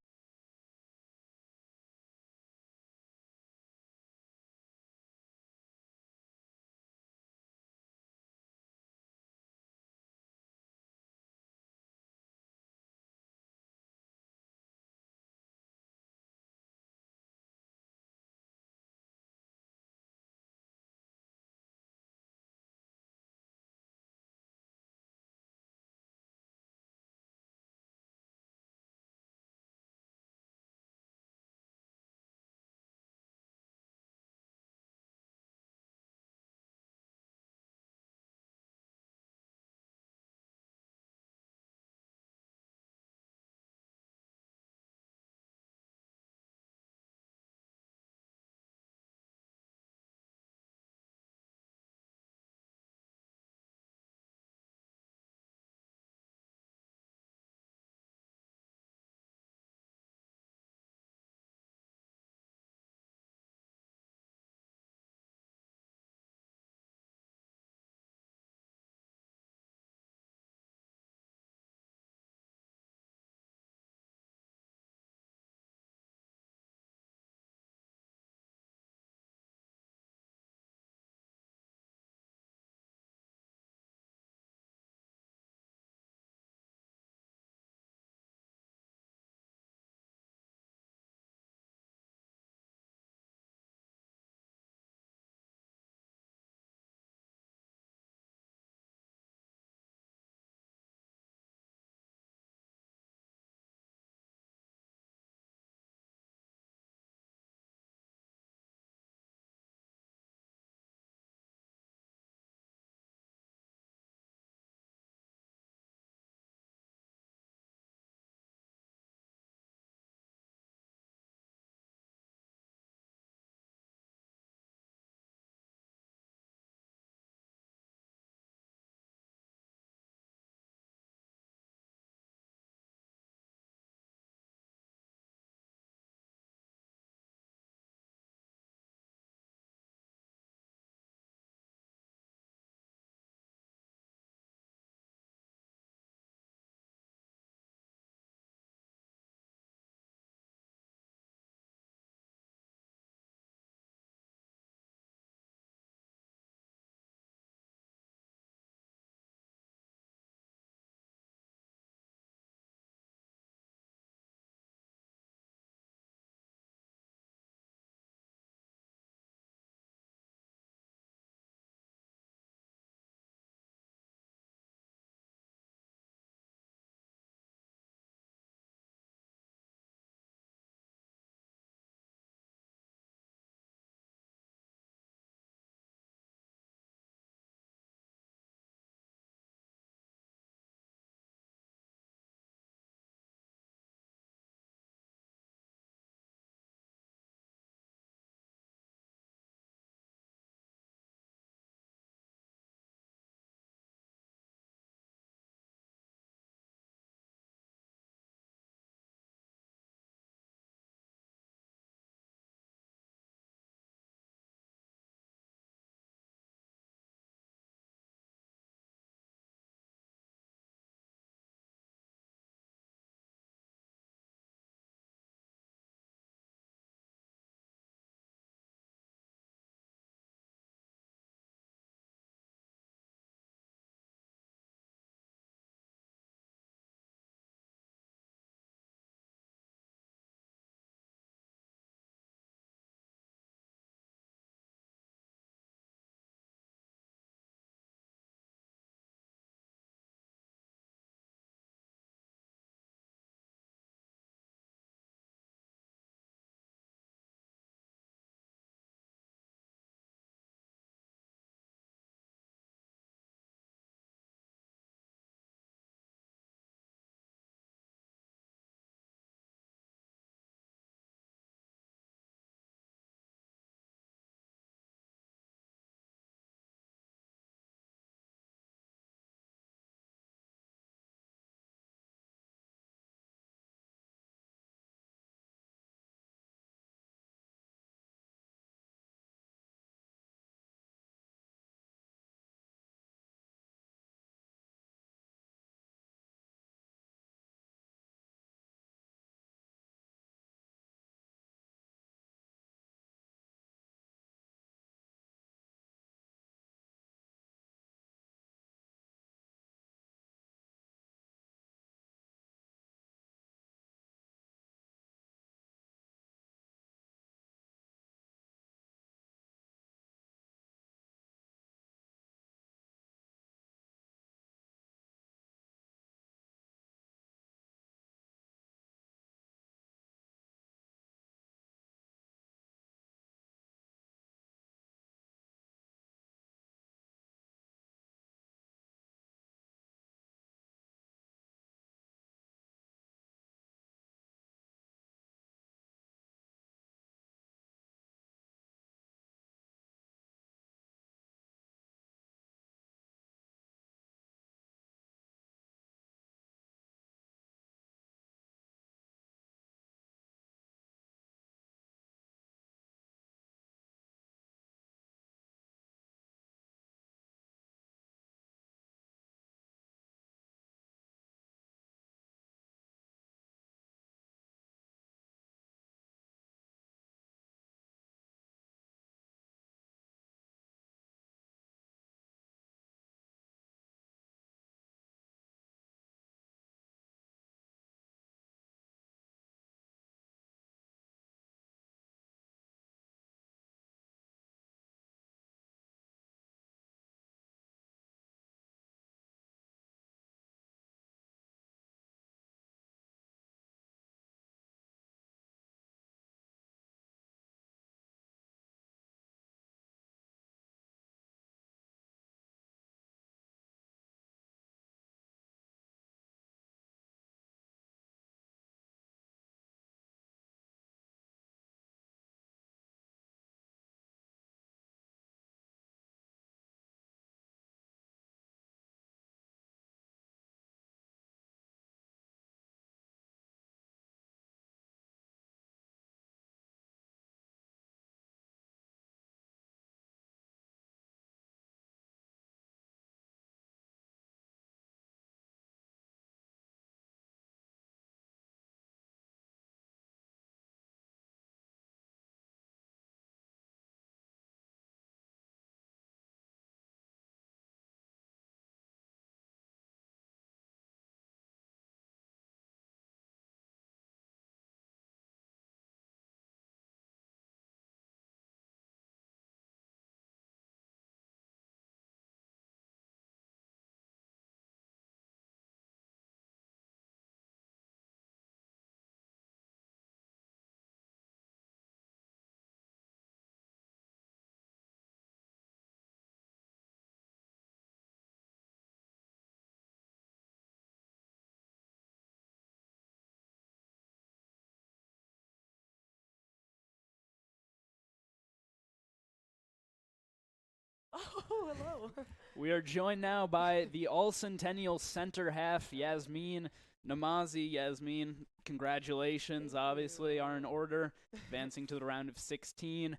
Oh, hello. We are joined now by the All-Centennial center half, Yasmin Namazi. Yasmin, congratulations, Thank obviously, you. are in order, advancing to the round of 16.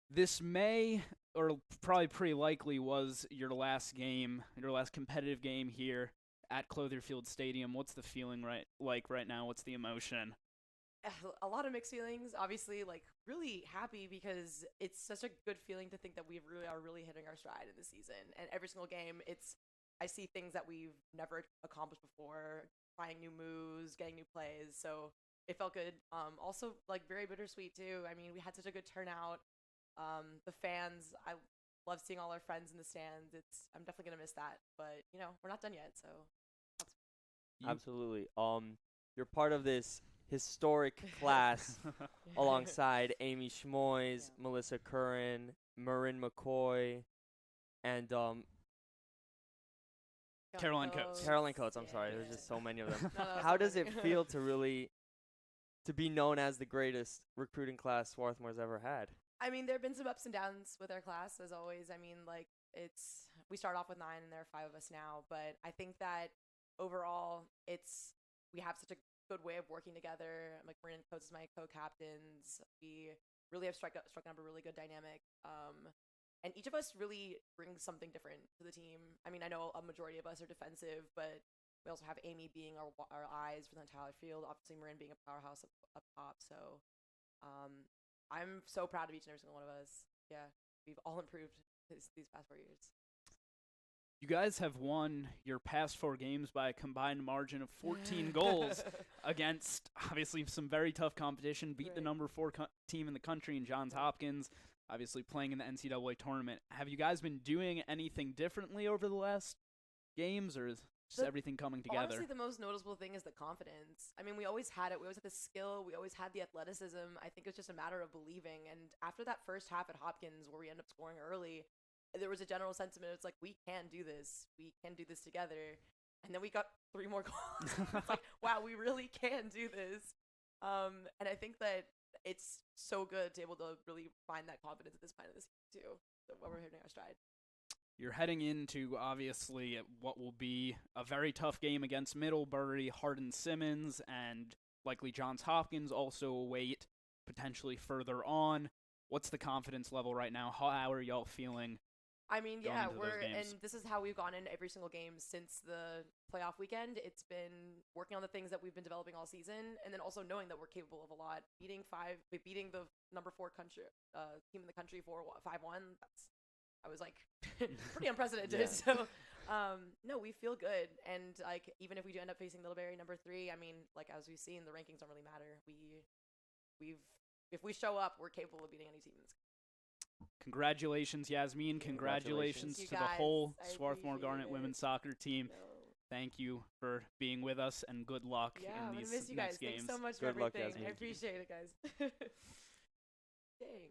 This may, or probably pretty likely, was your last game, your last competitive game here at Clothier Stadium. What's the feeling like right now? What's the emotion? A lot of mixed feelings. Obviously, like really happy because it's such a good feeling to think that we really are hitting our stride in the season. And every single game, I see things that we've never accomplished before, trying new moves, getting new plays. So it felt good. Also like very bittersweet too. I mean, we had such a good turnout. The fans, I love seeing all our friends in the stands. I'm definitely gonna miss that, but we're not done yet. So Absolutely. You're part of this historic class alongside Amy Schmoys, Yeah. Melissa Curran, Marin McCoy, and Caroline Coates. Caroline Coates. I'm sorry, there's just so many of them. No, it's How not does it funny. feel to be known as the greatest recruiting class Swarthmore's ever had? I mean, there have been some ups and downs with our class, as always. I mean, like, we start off with 9 and there are 5 of us now, but I think that overall, we have such a good way of working together. Like, Marin and Coates is my co-captains. We really have struck up a really good dynamic. And each of us really brings something different to the team. I mean, I know a majority of us are defensive, but we also have Amy being our eyes for the entire field. Obviously, Marin being a powerhouse up top. So, I'm so proud of each and every single one of us. Yeah, we've all improved these past 4 years. You guys have won your past 4 games by a combined margin of 14 goals against, obviously, some very tough competition. Beat the Right. number 4 team in the country in Johns Hopkins, obviously playing in the NCAA tournament. Have you guys been doing anything differently over the last games, or is just everything coming together? Honestly, the most noticeable thing is the confidence. I mean, we always had it. We always had the skill. We always had the athleticism. I think it's just a matter of believing. And after that first half at Hopkins, where we end up scoring early, there was a general sentiment. It's like, we can do this. We can do this together. And then we got 3 more goals. It's like, wow, we really can do this. And I think that it's so good to be able to really find that confidence at this point of the season too, while we're hitting our stride. You're heading into, obviously, what will be a very tough game against Middlebury, Hardin-Simmons, and likely Johns Hopkins also await potentially further on. What's the confidence level right now? How are y'all feeling? I mean, going yeah, into those games? and this is how we've gone in every single game since the playoff weekend. It's been working on the things that we've been developing all season, and then also knowing that we're capable of a lot. Beating the number 4 country team in the country for 5-1. I was like pretty unprecedented. Yeah. So, no, we feel good, and like even if we do end up facing Middlebury number 3, I mean, like as we've seen, the rankings don't really matter. If we show up, we're capable of beating any team in this. Congratulations, Yasmin. Congratulations Thank to you the guys. whole I Swarthmore appreciate Garnet it. women's soccer team. No. Thank you for being with us, and good luck Yeah, I'm in gonna these miss you next guys. games. Thanks so much Good for luck, everything. Yasmin. I appreciate it, guys. Dang.